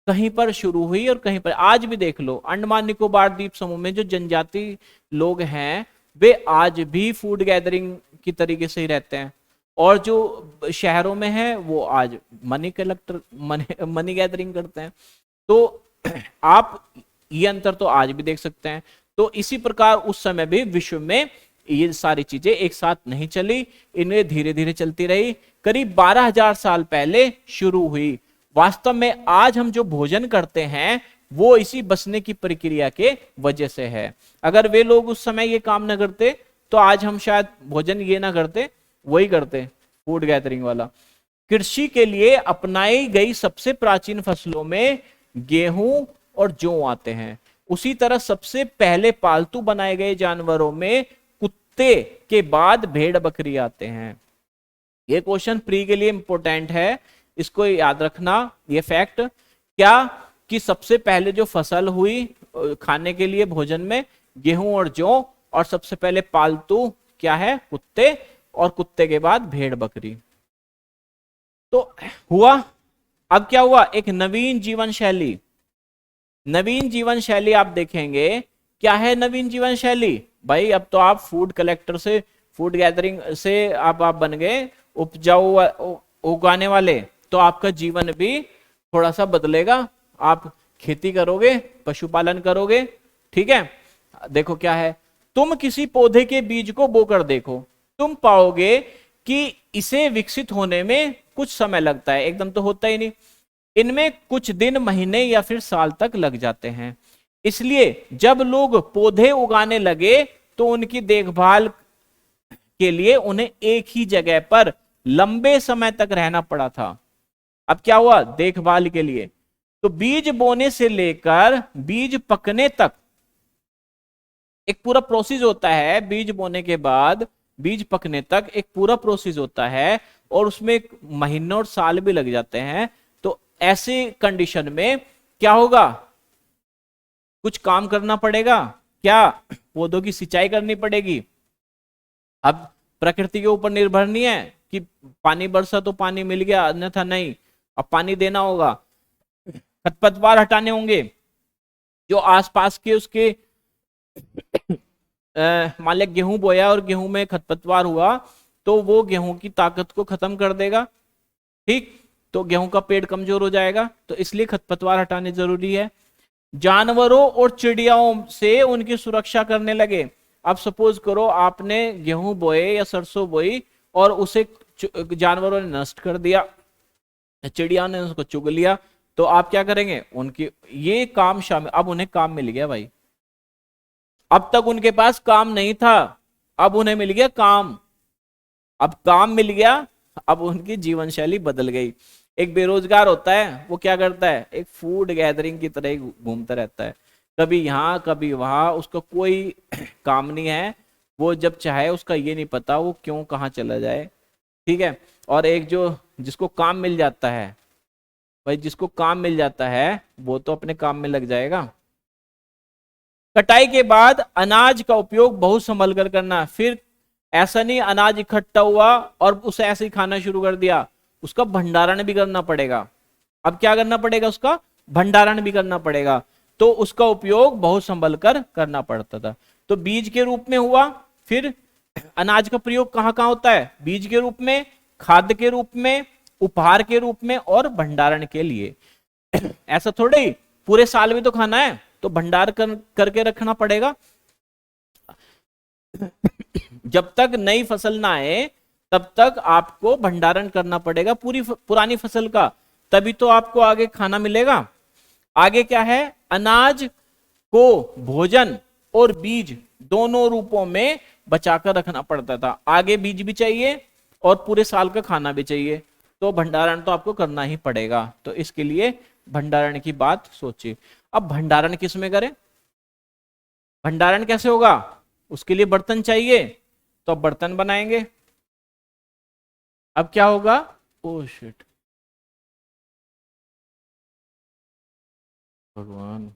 Speaker 1: कहीं पर शुरू हुई और कहीं पर। आज भी देख लो, अंडमान निकोबार द्वीप समूह में जो जनजाति लोग हैं वे आज भी फूड गैदरिंग की तरीके से ही रहते हैं, और जो शहरों में है वो आज मनी गैदरिंग करते हैं। तो आप ये अंतर तो आज भी देख सकते हैं। तो इसी प्रकार उस समय भी विश्व में ये सारी चीजें एक साथ नहीं चली, इन्हें धीरे धीरे चलती रही। करीब 12,000 साल पहले शुरू हुई वास्तव में आज हम जो भोजन करते हैं वो इसी बचने की प्रक्रिया के वजह से है। अगर वे लोग उस समय ये काम ना करते तो आज हम शायद भोजन ये ना करते, वही करते, फूड गैदरिंग वाला। कृषि के लिए अपनाई गई सबसे प्राचीन फसलों में गेहूं और जौ आते हैं। उसी तरह सबसे पहले पालतू बनाए गए जानवरों में कुत्ते के बाद भेड़ बकरी आते हैं। ये क्वेश्चन प्री के लिए इंपॉर्टेंट है, इसको याद रखना। ये फैक्ट क्या कि सबसे पहले जो फसल हुई खाने के लिए भोजन में गेहूं और जौ, और सबसे पहले पालतू क्या है, कुत्ते, और कुत्ते के बाद भेड़ बकरी। तो हुआ, अब क्या हुआ, एक नवीन जीवन शैली। नवीन जीवन शैली आप देखेंगे क्या है नवीन जीवन शैली। भाई अब तो आप फूड कलेक्टर से, फूड गैदरिंग से आप बन गए उपजाऊ उगाने वाले, तो आपका जीवन भी थोड़ा सा बदलेगा। आप खेती करोगे, पशुपालन करोगे, ठीक है। देखो क्या है, तुम किसी पौधे के बीज को बोकर देखो, तुम पाओगे कि इसे विकसित होने में कुछ समय लगता है, एकदम तो होता ही नहीं। इनमें कुछ दिन, महीने या फिर साल तक लग जाते हैं। इसलिए जब लोग पौधे उगाने लगे तो उनकी देखभाल के लिए उन्हें एक ही जगह पर लंबे समय तक रहना पड़ा था। अब क्या हुआ, देखभाल के लिए तो बीज बोने से लेकर बीज पकने तक एक पूरा प्रोसेस होता है। बीज बोने के बाद बीज पकने तक एक पूरा प्रोसेस होता है, और उसमें महीनों और साल भी लग जाते हैं। तो ऐसे कंडीशन में क्या होगा, कुछ काम करना पड़ेगा, क्या पौधों की सिंचाई करनी पड़ेगी। अब प्रकृति के ऊपर निर्भर नहीं है कि पानी बरसा तो पानी मिल गया, अन्यथा नहीं। अब पानी देना होगा, खरपतवार हटाने होंगे जो आसपास के उसके मान लिया गेहूं बोया और गेहूं में खरपतवार हुआ तो वो गेहूं की ताकत को खत्म कर देगा, ठीक। तो गेहूं का पेड़ कमजोर हो जाएगा, तो इसलिए खरपतवार हटाने जरूरी है। जानवरों और चिड़ियाओं से उनकी सुरक्षा करने लगे। अब सपोज करो आपने गेहूं बोए या सरसों बोई और उसे जानवरों ने नष्ट कर दिया, चिड़िया ने उसको चुग लिया, तो आप क्या करेंगे, उनकी ये काम शामिल, अब उन्हें काम मिल गया भाई। अब तक उनके पास काम नहीं था, अब उन्हें मिल गया काम। अब काम मिल गया, अब उनकी जीवन शैली बदल गई। एक बेरोजगार होता है, वो क्या करता है, एक फूड गैदरिंग की तरह ही घूमता रहता है, कभी यहाँ कभी वहां, उसका कोई काम नहीं है। वो जब चाहे उसका ये नहीं पता वो क्यों कहाँ चला जाए, ठीक है। और एक जो जिसको काम मिल जाता है, भाई जिसको काम मिल जाता है वो तो अपने काम में लग जाएगा। कटाई के बाद अनाज का उपयोग बहुत संभल कर करना। फिर ऐसा नहीं अनाज इकट्ठा हुआ और उसे ऐसे ही खाना शुरू कर दिया, उसका भंडारण भी करना पड़ेगा। अब क्या करना पड़ेगा, उसका भंडारण भी करना पड़ेगा, तो उसका उपयोग बहुत संभल कर करना पड़ता था। तो बीज के रूप में हुआ, फिर अनाज का प्रयोग कहां कहां होता है, बीज के रूप में, खाद्य के रूप में, उपहार के रूप में, और भंडारण के लिए। ऐसा थोड़े ही पूरे साल भी तो खाना है, तो भंडार करके रखना पड़ेगा। जब तक नई फसल ना आए तब तक आपको भंडारण करना पड़ेगा पूरी पुरानी फसल का, तभी तो आपको आगे खाना मिलेगा। आगे क्या है, अनाज को भोजन और बीज दोनों रूपों में बचाकर रखना पड़ता था। आगे बीज भी चाहिए और पूरे साल का खाना भी चाहिए, तो भंडारण तो आपको करना ही पड़ेगा। तो इसके लिए भंडारण की बात सोचिए। अब भंडारण किस में करें, भंडारण कैसे होगा, उसके लिए बर्तन चाहिए, तो अब बर्तन बनाएंगे। अब क्या होगा, ओ शिट भगवान,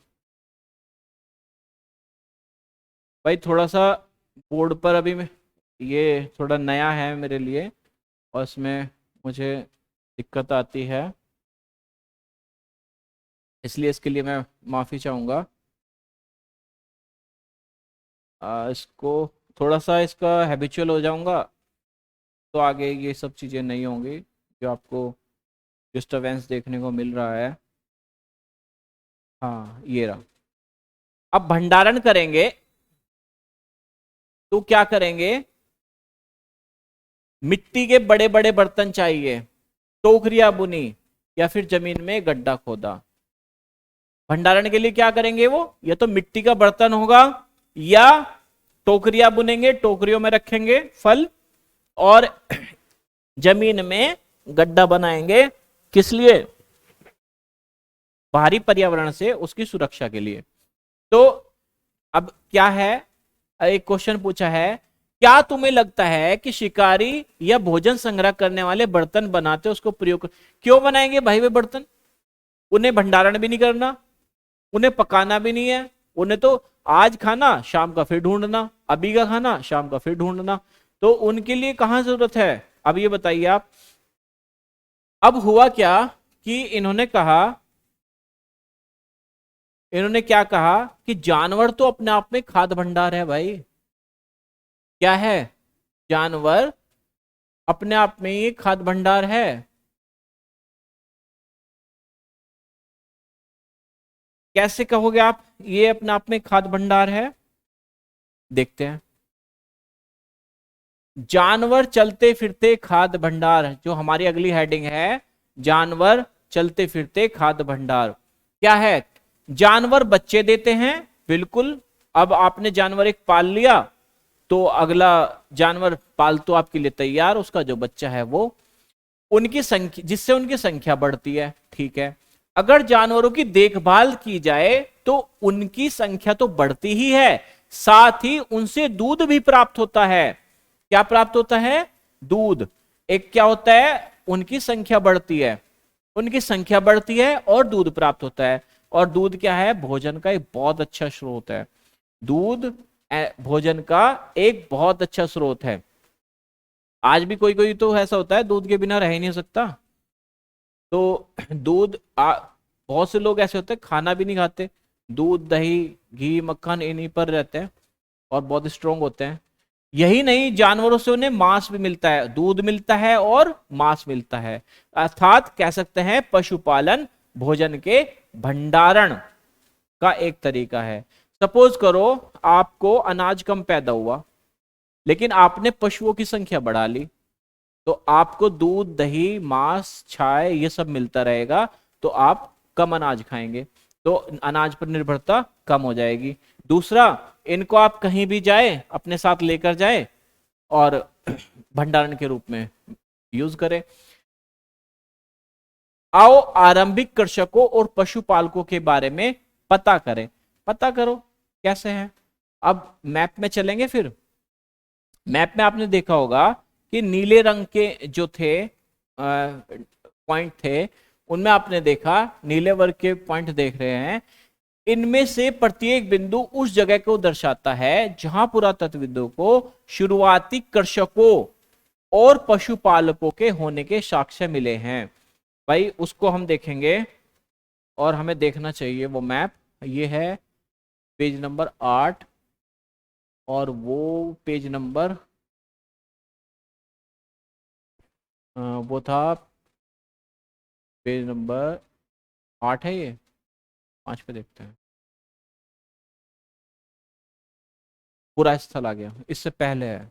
Speaker 1: भाई थोड़ा सा बोर्ड पर अभी मैं, ये थोड़ा नया है मेरे लिए और इसमें मुझे दिक्कत आती है, इसलिए इसके लिए मैं माफ़ी चाहूँगा। इसको थोड़ा सा इसका हैबिचुअल हो जाऊंगा तो आगे ये सब चीज़ें नहीं होंगी जो आपको डिस्टरबेंस देखने को मिल रहा है। हाँ ये रहा। अब भंडारण करेंगे तो क्या करेंगे, मिट्टी के बड़े बड़े बर्तन चाहिए, टोकरियां बुनी, या फिर जमीन में गड्ढा खोदा। भंडारण के लिए क्या करेंगे वो, या तो मिट्टी का बर्तन होगा या टोकरियां बुनेंगे, टोकरियों में रखेंगे फल, और जमीन में गड्ढा बनाएंगे। किस लिए, बाहरी पर्यावरण से उसकी सुरक्षा के लिए। तो अब क्या है, एक क्वेश्चन पूछा है, क्या तुम्हें लगता है कि शिकारी या भोजन संग्रह करने वाले बर्तन बनाते उसको प्रयोग क्यों बनाएंगे भाई वे बर्तन, उन्हें भंडारण भी नहीं करना, उन्हें पकाना भी नहीं है, उन्हें तो आज खाना शाम का फिर ढूंढना, अभी का खाना शाम का फिर ढूंढना, तो उनके लिए कहां जरूरत है। अब ये बताइए आप। अब हुआ क्या कि इन्होंने क्या कहा कि जानवर तो अपने आप में खाद्य भंडार है भाई। क्या है, जानवर अपने आप में ये खाद्य भंडार है। कैसे कहोगे आप ये अपने आप में खाद्य भंडार है, देखते हैं। जानवर चलते फिरते खाद्य भंडार, जो हमारी अगली हेडिंग है, जानवर चलते फिरते खाद्य भंडार। क्या है, जानवर बच्चे देते हैं, बिल्कुल। अब आपने जानवर एक पाल लिया तो अगला जानवर पालतू आपके लिए तैयार, उसका जो बच्चा है वो, उनकी संख्या, जिससे उनकी संख्या बढ़ती है, ठीक है। अगर जानवरों की देखभाल की जाए तो उनकी संख्या तो बढ़ती ही है, साथ ही उनसे दूध भी प्राप्त होता है। क्या प्राप्त होता है, दूध। एक क्या होता है, उनकी संख्या बढ़ती है, उनकी संख्या बढ़ती है और दूध प्राप्त होता है। और दूध क्या है, भोजन का एक बहुत अच्छा स्रोत है। दूध भोजन का एक बहुत अच्छा स्रोत है। आज भी कोई कोई तो ऐसा होता है दूध के बिना रह ही नहीं सकता। तो दूध बहुत से लोग ऐसे होते हैं खाना भी नहीं खाते, दूध दही घी मक्खन इन्हीं पर रहते हैं और बहुत स्ट्रोंग होते हैं। यही नहीं, जानवरों से उन्हें मांस भी मिलता है, दूध मिलता है और मांस मिलता है। अर्थात कह सकते हैं पशुपालन भोजन के भंडारण का एक तरीका है। सपोज करो आपको अनाज कम पैदा हुआ, लेकिन आपने पशुओं की संख्या बढ़ा ली, तो आपको दूध दही मांस छाछ ये सब मिलता रहेगा, तो आप कम अनाज खाएंगे, तो अनाज पर निर्भरता कम हो जाएगी। दूसरा, इनको आप कहीं भी जाए अपने साथ लेकर जाए और भंडारण के रूप में यूज करें। आओ आरंभिक कृषकों और पशुपालकों के बारे में पता करें। पता करो कैसे है। अब मैप में चलेंगे। फिर मैप में आपने देखा होगा कि नीले रंग के जो थे पॉइंट थे, उनमें आपने देखा नीले वर्ग के पॉइंट देख रहे हैं, इनमें से प्रत्येक बिंदु उस जगह को दर्शाता है जहां पुरातत्वविदों को शुरुआती कृषकों और पशुपालकों के होने के साक्ष्य मिले हैं। भाई उसको हम देखेंगे और हमें देखना चाहिए वो मैप। ये है पेज नंबर 8 और वो पेज नंबर वो था पेज नंबर 8 है, ये 5 पे देखते हैं। पूरा स्थल आ गया, इससे पहले है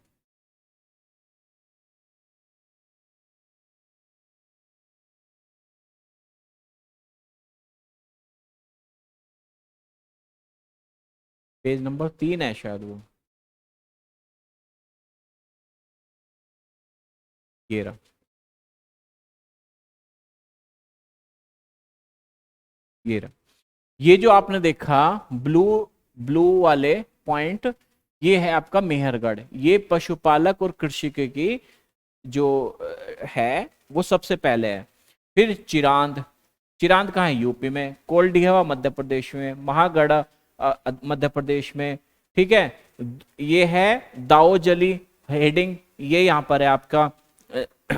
Speaker 1: पेज नंबर 3 है शायद वो, ये रहा। ये रहा, ये जो आपने देखा ब्लू ब्लू वाले पॉइंट, ये है आपका मेहरगढ़। ये पशुपालक और कृषि की जो है वो सबसे पहले है। फिर चिरांद, चिरांद कहाँ है, यूपी में। कोल्डिहवा मध्य प्रदेश में। महागढ़ मध्य प्रदेश में, ठीक है। ये है दाओजली हेडिंग, ये यहाँ पर है आपका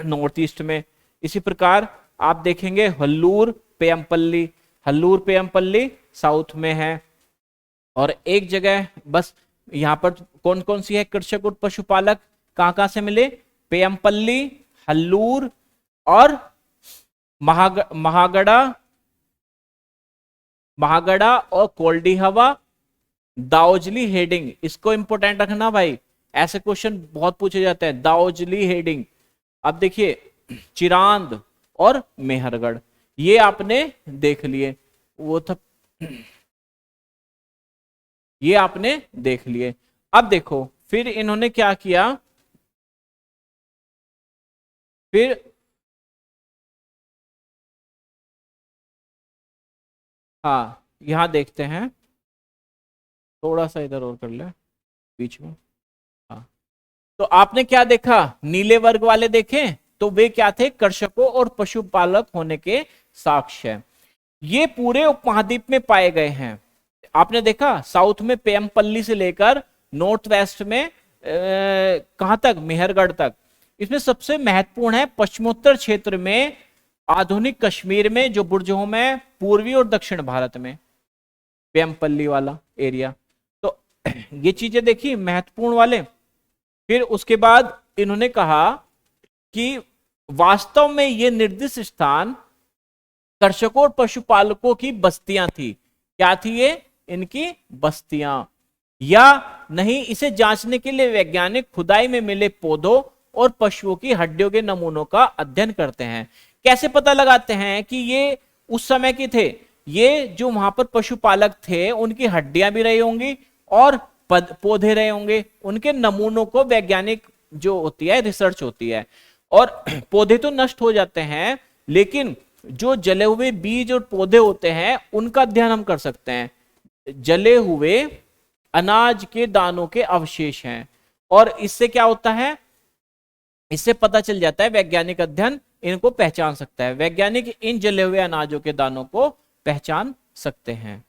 Speaker 1: नॉर्थ ईस्ट में। इसी प्रकार आप देखेंगे हल्लूर पेयमपल्ली, हल्लूर पेयमपल्ली साउथ में है। और एक जगह बस यहाँ पर कौन कौन सी है कृषक और पशुपालक, कहां कहां से मिले, पेयमपल्ली, हल्लूर और महागड़ा, महागड़ा और कोल्डिहवा दाओजली हेडिंग। इसको इंपोर्टेंट रखना भाई, ऐसे क्वेश्चन बहुत पूछे जाते हैं। दाओजली हेडिंग। अब देखिए चिरांद और मेहरगढ़, ये आपने देख लिए, वो था, ये आपने देख लिए। अब देखो फिर इन्होंने क्या किया, फिर हाँ यहां देखते हैं, थोड़ा सा इधर और कर ले बीच में। हाँ, तो आपने क्या देखा, नीले वर्ग वाले देखे तो वे क्या थे, कृषकों और पशुपालक होने के साक्ष्य है। ये पूरे उपमहाद्वीप में पाए गए हैं। आपने देखा साउथ में पेमपल्ली से लेकर नॉर्थ वेस्ट में कहां तक, मेहरगढ़ तक। इसमें सबसे महत्वपूर्ण है पश्चिमोत्तर क्षेत्र में, आधुनिक कश्मीर में जो बुर्जहोम है, पूर्वी और दक्षिण भारत में पेमपल्ली वाला एरिया। तो ये चीजें देखी महत्वपूर्ण वाले। फिर उसके बाद इन्होंने कहा कि वास्तव में ये निर्दिष्ट स्थान कृषकों और पशुपालकों की बस्तियां थी। क्या थी ये, इनकी बस्तियां, या नहीं इसे जांचने के लिए वैज्ञानिक खुदाई में मिले पौधों और पशुओं की हड्डियों के नमूनों का अध्ययन करते हैं। कैसे पता लगाते हैं कि ये उस समय के थे, ये जो वहां पर पशुपालक थे उनकी हड्डियां भी रही होंगी और पौधे रहे होंगे, उनके नमूनों को वैज्ञानिक जो होती है रिसर्च होती है। और पौधे तो नष्ट हो जाते हैं, लेकिन जो जले हुए बीज और पौधे होते हैं उनका अध्ययन हम कर सकते हैं। जले हुए अनाज के दानों के अवशेष हैं, और इससे क्या होता है, इससे पता चल जाता है, वैज्ञानिक अध्ययन इनको पहचान सकता है। वैज्ञानिक इन जले हुए अनाजों के दानों को पहचान सकते हैं।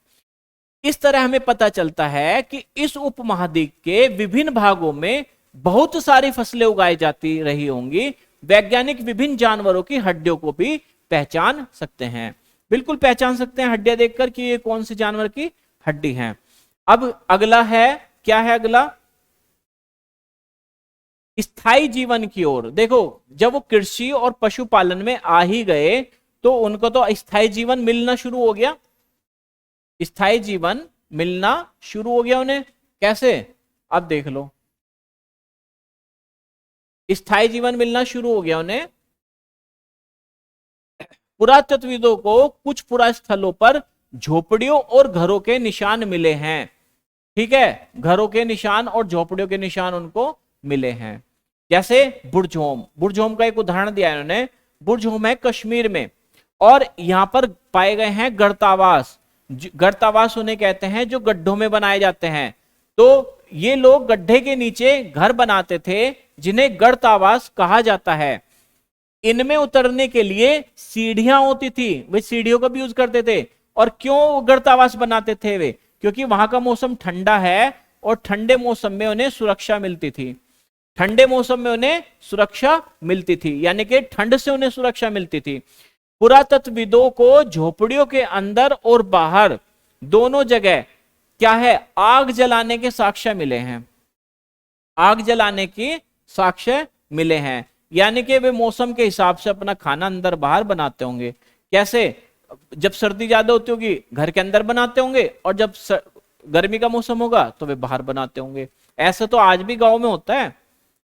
Speaker 1: इस तरह हमें पता चलता है कि इस उपमहाद्वीप के विभिन्न भागों में बहुत सारी फसलें उगाई जाती रही होंगी। वैज्ञानिक विभिन्न जानवरों की हड्डियों को भी पहचान सकते हैं, बिल्कुल पहचान सकते हैं हड्डियां देखकर कि ये कौन से जानवर की हड्डी है। अब अगला है, क्या है अगला, स्थायी जीवन की ओर। देखो जब वो कृषि और पशुपालन में आ ही गए तो उनको तो स्थायी जीवन मिलना शुरू हो गया, स्थायी जीवन मिलना शुरू हो गया उन्हें। कैसे, अब देख लो, स्थायी जीवन मिलना शुरू हो गया उन्हें। पुरातत्वविदों को कुछ पुरास्थलों पर झोपड़ियों और घरों के निशान मिले हैं। ठीक है, घरों के निशान और झोपड़ियों के निशान उनको मिले हैं। जैसे बुर्जहोम, बुर्जहोम का एक उदाहरण दिया है इन्होंने। बुर्जहोम है कश्मीर में, और यहां पर पाए गए हैं गर्तावास। गर्तावास उन्हें कहते हैं जो गड्ढों में बनाए जाते हैं। तो ये लोग गड्ढे के नीचे घर बनाते थे जिन्हें गर्तावास कहा जाता है। इनमें उतरने के लिए सीढ़ियां होती थी, वे सीढ़ियों का भी यूज करते थे। और क्यों गर्तावास बनाते थे वे, क्योंकि वहां का मौसम ठंडा है और ठंडे मौसम में उन्हें सुरक्षा मिलती थी। ठंडे मौसम में उन्हें सुरक्षा मिलती थी, यानी कि ठंड से उन्हें सुरक्षा मिलती थी। पुरातत्वविदों को झोपड़ियों के अंदर और बाहर दोनों जगह क्या है, आग जलाने के साक्ष्य मिले हैं। आग जलाने की साक्ष्य मिले हैं, यानी कि वे मौसम के हिसाब से अपना खाना अंदर बाहर बनाते होंगे। कैसे, जब सर्दी ज्यादा होती होगी घर के अंदर बनाते होंगे, और जब गर्मी का मौसम होगा तो वे बाहर बनाते होंगे। ऐसा तो आज भी गांव में होता है।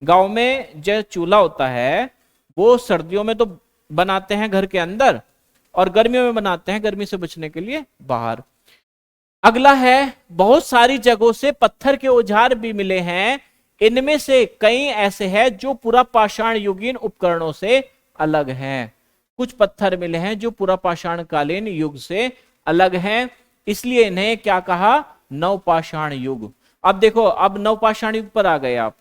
Speaker 1: गांव में जो चूल्हा होता है वो सर्दियों में तो बनाते हैं घर के अंदर, और गर्मियों में बनाते हैं गर्मी से बचने के लिए बाहर। अगला है, बहुत सारी जगहों से पत्थर के औजार भी मिले हैं। इनमें से कई ऐसे हैं जो पूरा पाषाण युगीन उपकरणों से अलग हैं। कुछ पत्थर मिले हैं जो पूरा पाषाण कालीन युग से अलग हैं, इसलिए इन्हें क्या कहा, नवपाषाण युग। अब देखो, अब नवपाषाण युग पर आ गए आप।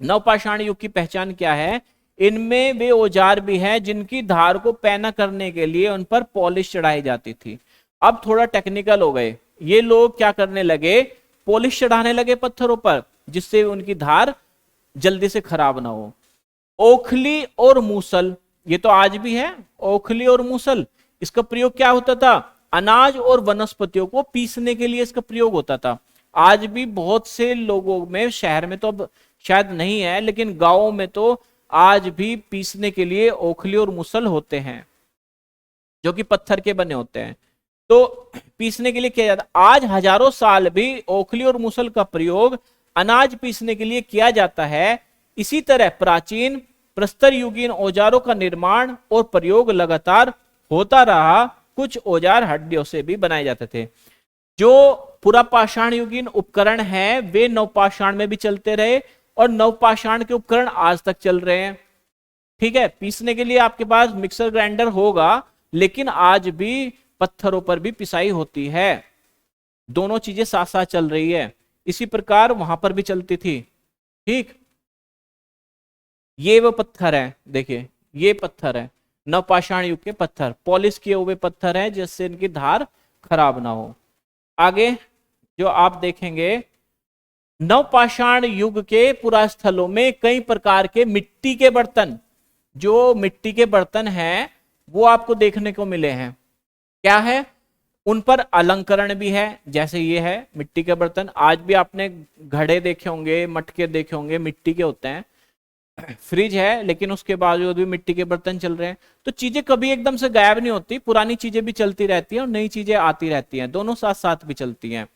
Speaker 1: नवपाषाण युग की पहचान क्या है, इनमें वे औजार भी हैं जिनकी धार को पैना करने के लिए उन पर पॉलिश चढ़ाई जाती थी। अब थोड़ा टेक्निकल हो गए ये लोग, क्या करने लगे, पॉलिश चढ़ाने लगे पत्थरों पर, जिससे उनकी धार जल्दी से खराब ना हो। ओखली और मूसल, ये तो आज भी है, ओखली और मूसल, इसका प्रयोग क्या होता था, अनाज और वनस्पतियों को पीसने के लिए इसका प्रयोग होता था। आज भी बहुत से लोगों में, शहर में तो अब शायद नहीं है, लेकिन गांवों में तो आज भी पीसने के लिए ओखली और मूसल होते हैं, जो कि पत्थर के बने होते हैं। तो पीसने के लिए किया जाता। आज हजारों साल भी ओखली और मूसल का प्रयोग अनाज पीसने के लिए किया जाता है। इसी तरह प्राचीन प्रस्तर युगीन औजारों का निर्माण और प्रयोग लगातार होता रहा, कुछ औजार हड्डियों से भी बनाए जाते थे। जो पुरापाषाण युगीन उपकरण है वे नवपाषाण में भी चलते रहे और नवपाषाण के उपकरण आज तक चल रहे हैं। ठीक है, पीसने के लिए आपके पास मिक्सर ग्राइंडर होगा, लेकिन आज भी पत्थरों पर भी पिसाई होती है। दोनों चीजें साथ साथ चल रही है। इसी प्रकार वहां पर भी चलती थी। ठीक, ये वो पत्थर है, देखिए ये पत्थर है, नवपाषाण युग के पत्थर, पॉलिश किए हुए पत्थर है जिससे इनकी धार खराब ना हो। आगे जो आप देखेंगे, नवपाषाण युग के पुरास्थलों में कई प्रकार के मिट्टी के बर्तन, जो मिट्टी के बर्तन हैं वो आपको देखने को मिले हैं। क्या है, उन पर अलंकरण भी है, जैसे ये है मिट्टी के बर्तन। आज भी आपने घड़े देखे होंगे, मटके देखे होंगे, मिट्टी के होते हैं। फ्रिज है, लेकिन उसके बावजूद भी मिट्टी के बर्तन चल रहे हैं। तो चीजें कभी एकदम से गायब नहीं होती, पुरानी चीजें भी चलती रहती हैं और नई चीजें आती रहती हैं, दोनों साथ साथ भी चलती हैं।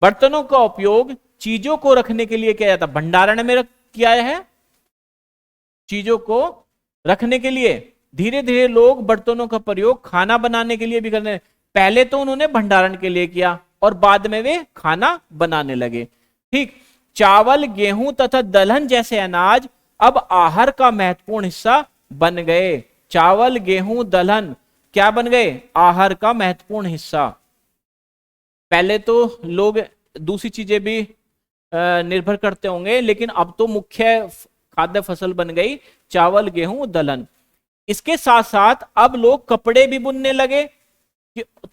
Speaker 1: बर्तनों का उपयोग चीजों को रखने के लिए किया जाता है, भंडारण में किया है, चीजों को रखने के लिए। धीरे धीरे लोग बर्तनों का प्रयोग खाना बनाने के लिए भी करने, पहले तो उन्होंने भंडारण के लिए किया और बाद में वे खाना बनाने लगे। ठीक, चावल, गेहूं तथा दलहन जैसे अनाज अब आहार का महत्वपूर्ण हिस्सा बन गए। चावल, गेहूं, दलहन क्या बन गए, आहार का महत्वपूर्ण हिस्सा। पहले तो लोग दूसरी चीजें भी निर्भर करते होंगे, लेकिन अब तो मुख्य खाद्य फसल बन गई चावल, गेहूं, दलहन। इसके साथ साथ अब लोग कपड़े भी बुनने लगे,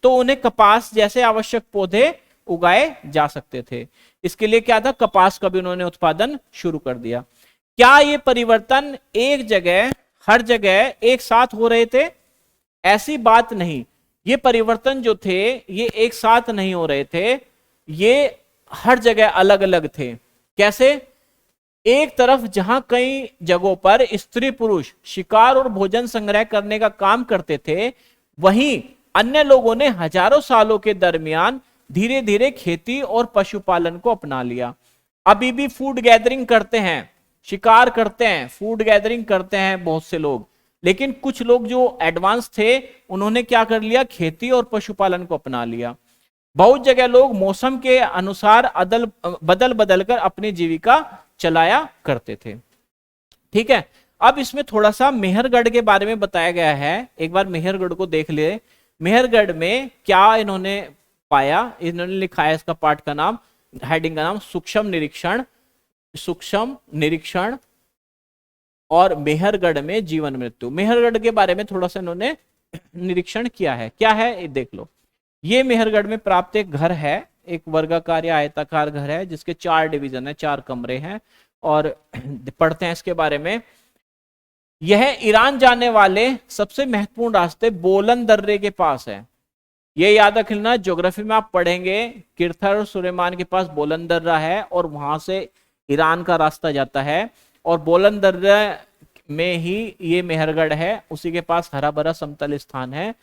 Speaker 1: तो उन्हें कपास जैसे आवश्यक पौधे उगाए जा सकते थे। इसके लिए क्या था, कपास का भी उन्होंने उत्पादन शुरू कर दिया। क्या ये परिवर्तन एक जगह, हर जगह एक साथ हो रहे थे? ऐसी बात नहीं। ये परिवर्तन जो थे ये एक साथ नहीं हो रहे थे, ये हर जगह अलग अलग थे। कैसे? एक तरफ जहां कई जगहों पर स्त्री पुरुष शिकार और भोजन संग्रह करने का काम करते थे, वहीं अन्य लोगों ने हजारों सालों के दरमियान धीरे धीरे खेती और पशुपालन को अपना लिया। अभी भी फूड गैदरिंग करते हैं, शिकार करते हैं, फूड गैदरिंग करते हैं बहुत से लोग, लेकिन कुछ लोग जो एडवांस थे उन्होंने क्या कर लिया, खेती और पशुपालन को अपना लिया। बहुत जगह लोग मौसम के अनुसार बदल बदल कर अपनी जीविका चलाया करते थे। ठीक है, अब इसमें थोड़ा सा मेहरगढ़ के बारे में बताया गया है। एक बार मेहरगढ़ को देख ले। मेहरगढ़ में क्या इन्होंने पाया, इन्होंने लिखा है इसका पाठ का नाम, हेडिंग का नाम सूक्ष्म निरीक्षण, सूक्ष्म निरीक्षण और मेहरगढ़ में जीवन मृत्यु। मेहरगढ़ के बारे में थोड़ा सा इन्होंने निरीक्षण किया है। क्या है ये देख लो। ये मेहरगढ़ में प्राप्त एक घर है, एक वर्गाकार या आयताकार घर है जिसके 4 डिवीजन है, 4 कमरे हैं। और पढ़ते हैं इसके बारे में। यह ईरान जाने वाले सबसे महत्वपूर्ण रास्ते बोलन दर्रे के पास है। ये याद रखना, ज्योग्राफी में आप पढ़ेंगे, किरथर और सुलेमान के पास बोलन दर्रा है और वहां से ईरान का रास्ता जाता है। और बोलन दर्रा में ही ये मेहरगढ़ है, उसी के पास हरा भरा समतल स्थान है।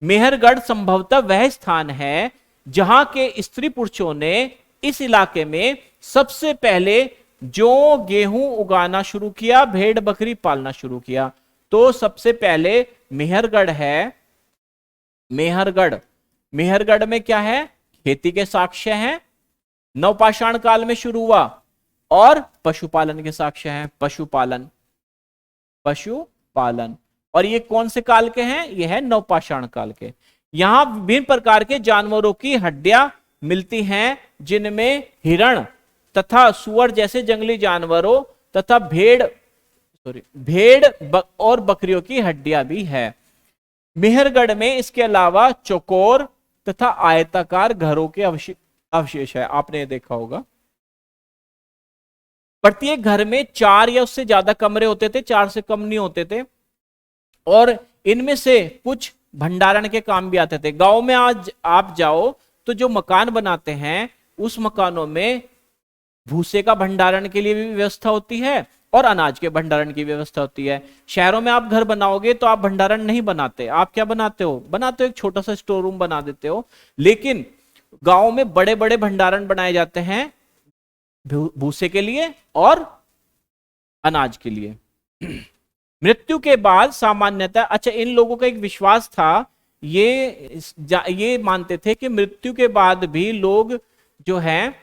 Speaker 1: मेहरगढ़ संभवतः वह स्थान है जहां के स्त्री पुरुषों ने इस इलाके में सबसे पहले जो गेहूं उगाना शुरू किया, भेड़ बकरी पालना शुरू किया। तो सबसे पहले मेहरगढ़ है। मेहरगढ़, मेहरगढ़ में क्या है, खेती के साक्ष्य हैं, नवपाषाण काल में शुरू हुआ, और पशुपालन के साक्ष्य हैं। पशुपालन, पशुपालन। और ये कौन से काल के हैं, ये है नवपाषाण काल के। यहां विभिन्न प्रकार के जानवरों की हड्डियां मिलती हैं, जिनमें हिरण तथा सुअर जैसे जंगली जानवरों तथा भेड़ और बकरियों की हड्डियां भी है। मेहरगढ़ में इसके अलावा चौकोर तथा आयताकार घरों के अवशेष है, आपने देखा होगा। प्रत्येक घर में 4 या उससे ज्यादा कमरे होते थे, 4 से कम नहीं होते थे। और इनमें से कुछ भंडारण के काम भी आते थे। गांव में आज आप जाओ तो जो मकान बनाते हैं उस मकानों में भूसे का भंडारण के लिए भी व्यवस्था होती है और अनाज के भंडारण की व्यवस्था होती है। शहरों में आप घर बनाओगे तो आप भंडारण नहीं बनाते, आप क्या बनाते हो, एक छोटा सा स्टोर रूम बना देते हो। लेकिन गांव में बड़े बड़े भंडारण बनाए जाते हैं भूसे के लिए और अनाज के लिए। मृत्यु के बाद सामान्यतः, अच्छा इन लोगों का एक विश्वास था, ये मानते थे कि मृत्यु के बाद भी लोग जो हैं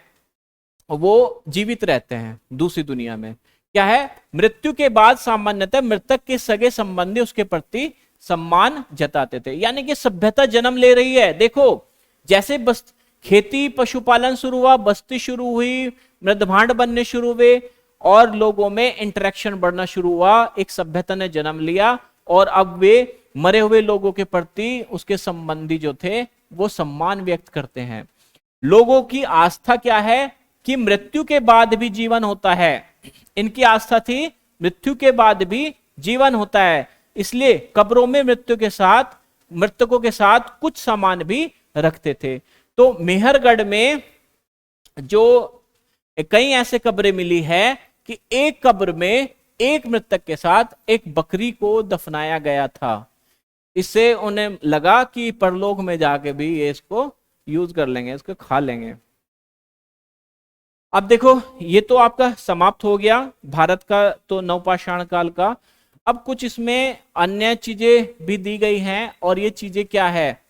Speaker 1: वो जीवित रहते हैं दूसरी दुनिया में। क्या है, मृत्यु के बाद सामान्यतः मृतक के सगे संबंधी उसके प्रति सम्मान जताते थे। यानी कि सभ्यता जन्म ले रही है। देखो जैसे बस खेती पशुपालन शुरू हुआ, बस्ती शुरू हुई, मृदभांड बनने शुरू हुए और लोगों में इंटरेक्शन बढ़ना शुरू हुआ, एक सभ्यता ने जन्म लिया और अब वे मरे हुए लोगों के प्रति उसके संबंधी जो थे वो सम्मान व्यक्त करते हैं। लोगों की आस्था क्या है कि मृत्यु के बाद भी जीवन होता है। इनकी आस्था थी मृत्यु के बाद भी जीवन होता है, इसलिए कब्रों में मृतकों के साथ कुछ सामान भी रखते थे। तो मेहरगढ़ में जो कई ऐसे कब्रें मिली है कि एक कब्र में एक मृतक के साथ एक बकरी को दफनाया गया था। इससे उन्हें लगा कि परलोक में जाके भी ये इसको यूज कर लेंगे, इसको खा लेंगे। अब देखो ये तो आपका समाप्त हो गया भारत का तो नवपाषाण काल का। अब कुछ इसमें अन्य चीजें भी दी गई हैं, और ये चीजें क्या है,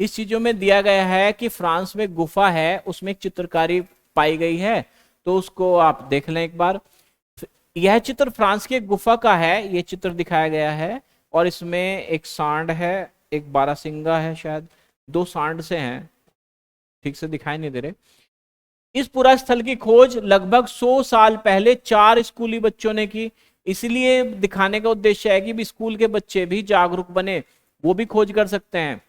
Speaker 1: इस चीजों में दिया गया है कि फ्रांस में गुफा है, उसमें एक चित्रकारी पाई गई है, तो उसको आप देख लें एक बार। यह चित्र फ्रांस की गुफा का है, ये चित्र दिखाया गया है, और इसमें एक सांड है, एक बारहसिंगा है, शायद दो सांड से हैं, ठीक से दिखाई नहीं दे रहे। इस पूरा स्थल की खोज लगभग 100 साल पहले 4 स्कूली बच्चों ने की। इसलिए दिखाने का उद्देश्य है कि भी स्कूल के बच्चे भी जागरूक बने, वो भी खोज कर सकते हैं।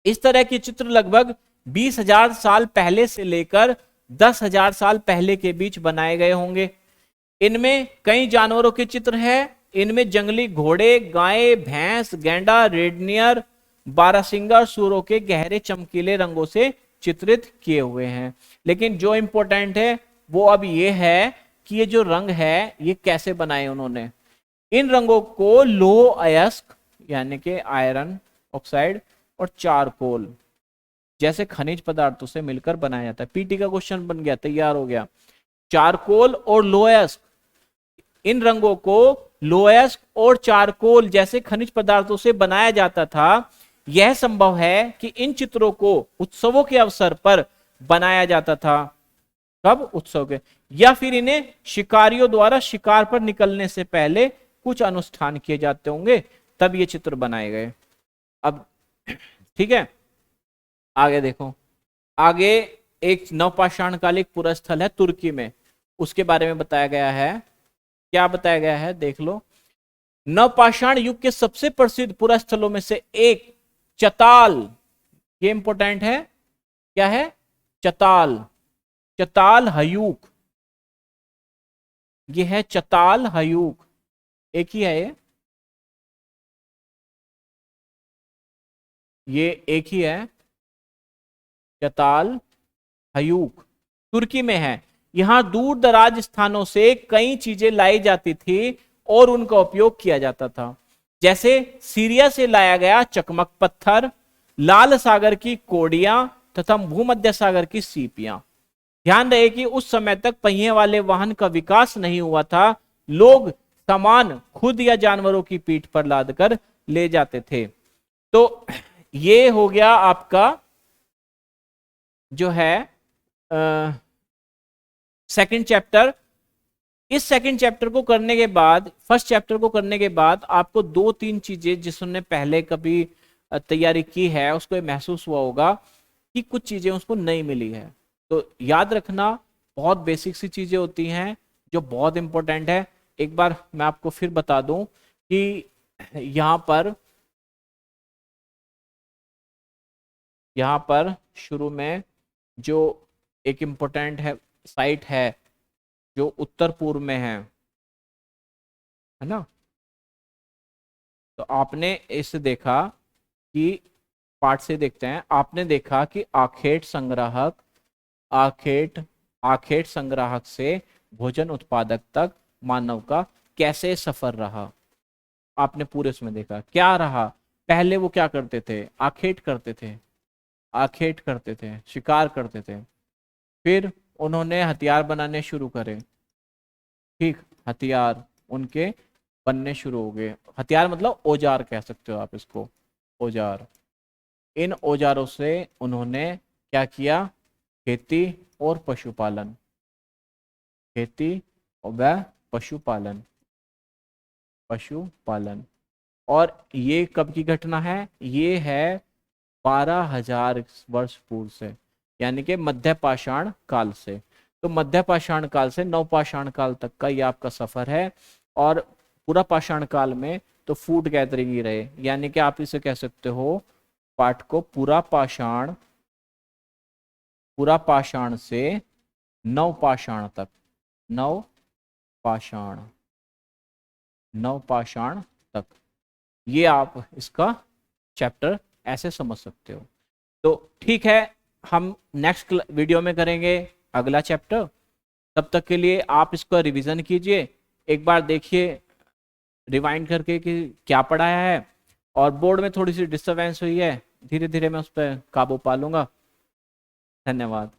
Speaker 1: इस तरह के चित्र लगभग 20,000 साल पहले से लेकर 10,000 साल पहले के बीच बनाए गए होंगे। इनमें कई जानवरों के चित्र हैं। इनमें जंगली घोड़े, गाय, भैंस, गैंडा, रेडनियर, बारहसिंगा, सूरों के गहरे चमकीले रंगों से चित्रित किए हुए हैं। लेकिन जो इंपॉर्टेंट है वो अब ये है कि ये जो रंग है ये कैसे बनाए उन्होंने। इन रंगों को लोह अयस्क यानी कि आयरन ऑक्साइड और चारकोल जैसे खनिज पदार्थों से मिलकर बनाया जाता है। पीटी का क्वेश्चन बन गया, तैयार हो गया। चारकोल और लोहयस्क, इन रंगों को लोहयस्क और चारकोल जैसे खनिज पदार्थों से बनाया जाता था। यह संभव है कि इन चित्रों को उत्सवों के अवसर पर बनाया जाता था। कब? उत्सव के, या फिर इन्हें शिकारियों द्वारा शिकार पर निकलने से पहले कुछ अनुष्ठान किए जाते होंगे, तब ये चित्र बनाए गए। अब ठीक है, आगे देखो। आगे एक नवपाषाण कालिक पुरा स्थल है तुर्की में, उसके बारे में बताया गया है। क्या बताया गया है देख लो। नवपाषाण युग के सबसे प्रसिद्ध पुरा स्थलों में से एक चताल, ये इंपॉर्टेंट है। क्या है? चताल, चताल हयूक, ये है चताल हयूक, एक ही है ये एक ही है, चताल हयूक तुर्की में है। यहां दूर दराज स्थानों से कई चीजें लाई जाती थी और उनका उपयोग किया जाता था, जैसे सीरिया से लाया गया चकमक पत्थर, लाल सागर की कोड़ियां तथा भूमध्य सागर की सीपियां। ध्यान रहे कि उस समय तक पहिए वाले वाहन का विकास नहीं हुआ था। लोग सामान खुद या जानवरों की पीठ पर लादकर ले जाते थे। तो ये हो गया आपका जो है सेकंड चैप्टर। इस सेकंड चैप्टर को करने के बाद, फर्स्ट चैप्टर को करने के बाद आपको 2-3 चीजें जिसने पहले कभी तैयारी की है उसको महसूस हुआ होगा कि कुछ चीजें उसको नहीं मिली है। तो याद रखना, बहुत बेसिक सी चीजें होती हैं जो बहुत इंपॉर्टेंट है। एक बार मैं आपको फिर बता दूं कि यहां पर शुरू में जो एक इंपॉर्टेंट है साइट है जो उत्तर पूर्व में है ना। तो आपने इसे देखा कि पाठ से देखते हैं, आपने देखा कि आखेट संग्राहक से भोजन उत्पादक तक मानव का कैसे सफर रहा। आपने पूरे उसमें देखा क्या रहा। पहले वो क्या करते थे? आखेट करते थे, शिकार करते थे। फिर उन्होंने हथियार बनाने शुरू करे, ठीक, हथियार उनके बनने शुरू हो गए। हथियार मतलब औजार कह सकते हो आप इसको, औजार। इन औजारों से उन्होंने क्या किया, खेती और पशुपालन, खेती व पशुपालन, पशुपालन। और ये कब की घटना है, ये है 12,000 वर्ष पूर्व से, यानी कि मध्य पाषाण काल से। तो मध्य पाषाण काल से नवपाषाण काल तक का ये आपका सफर है। और पूरा पाषाण काल में तो फूड गैदरिंग ही रहे, यानी कि आप इसे कह सकते हो पाठ को पूरा पाषाण से नवपाषाण तक, नवपाषाण, नवपाषाण तक, ये आप इसका चैप्टर ऐसे समझ सकते हो। तो ठीक है, हम नेक्स्ट वीडियो में करेंगे अगला चैप्टर। तब तक के लिए आप इसका रिवीजन कीजिए, एक बार देखिए रिवाइंड करके कि क्या पढ़ाया है। और बोर्ड में थोड़ी सी डिस्टरबेंस हुई है, धीरे धीरे मैं उस पर काबू पा लूंगा। धन्यवाद।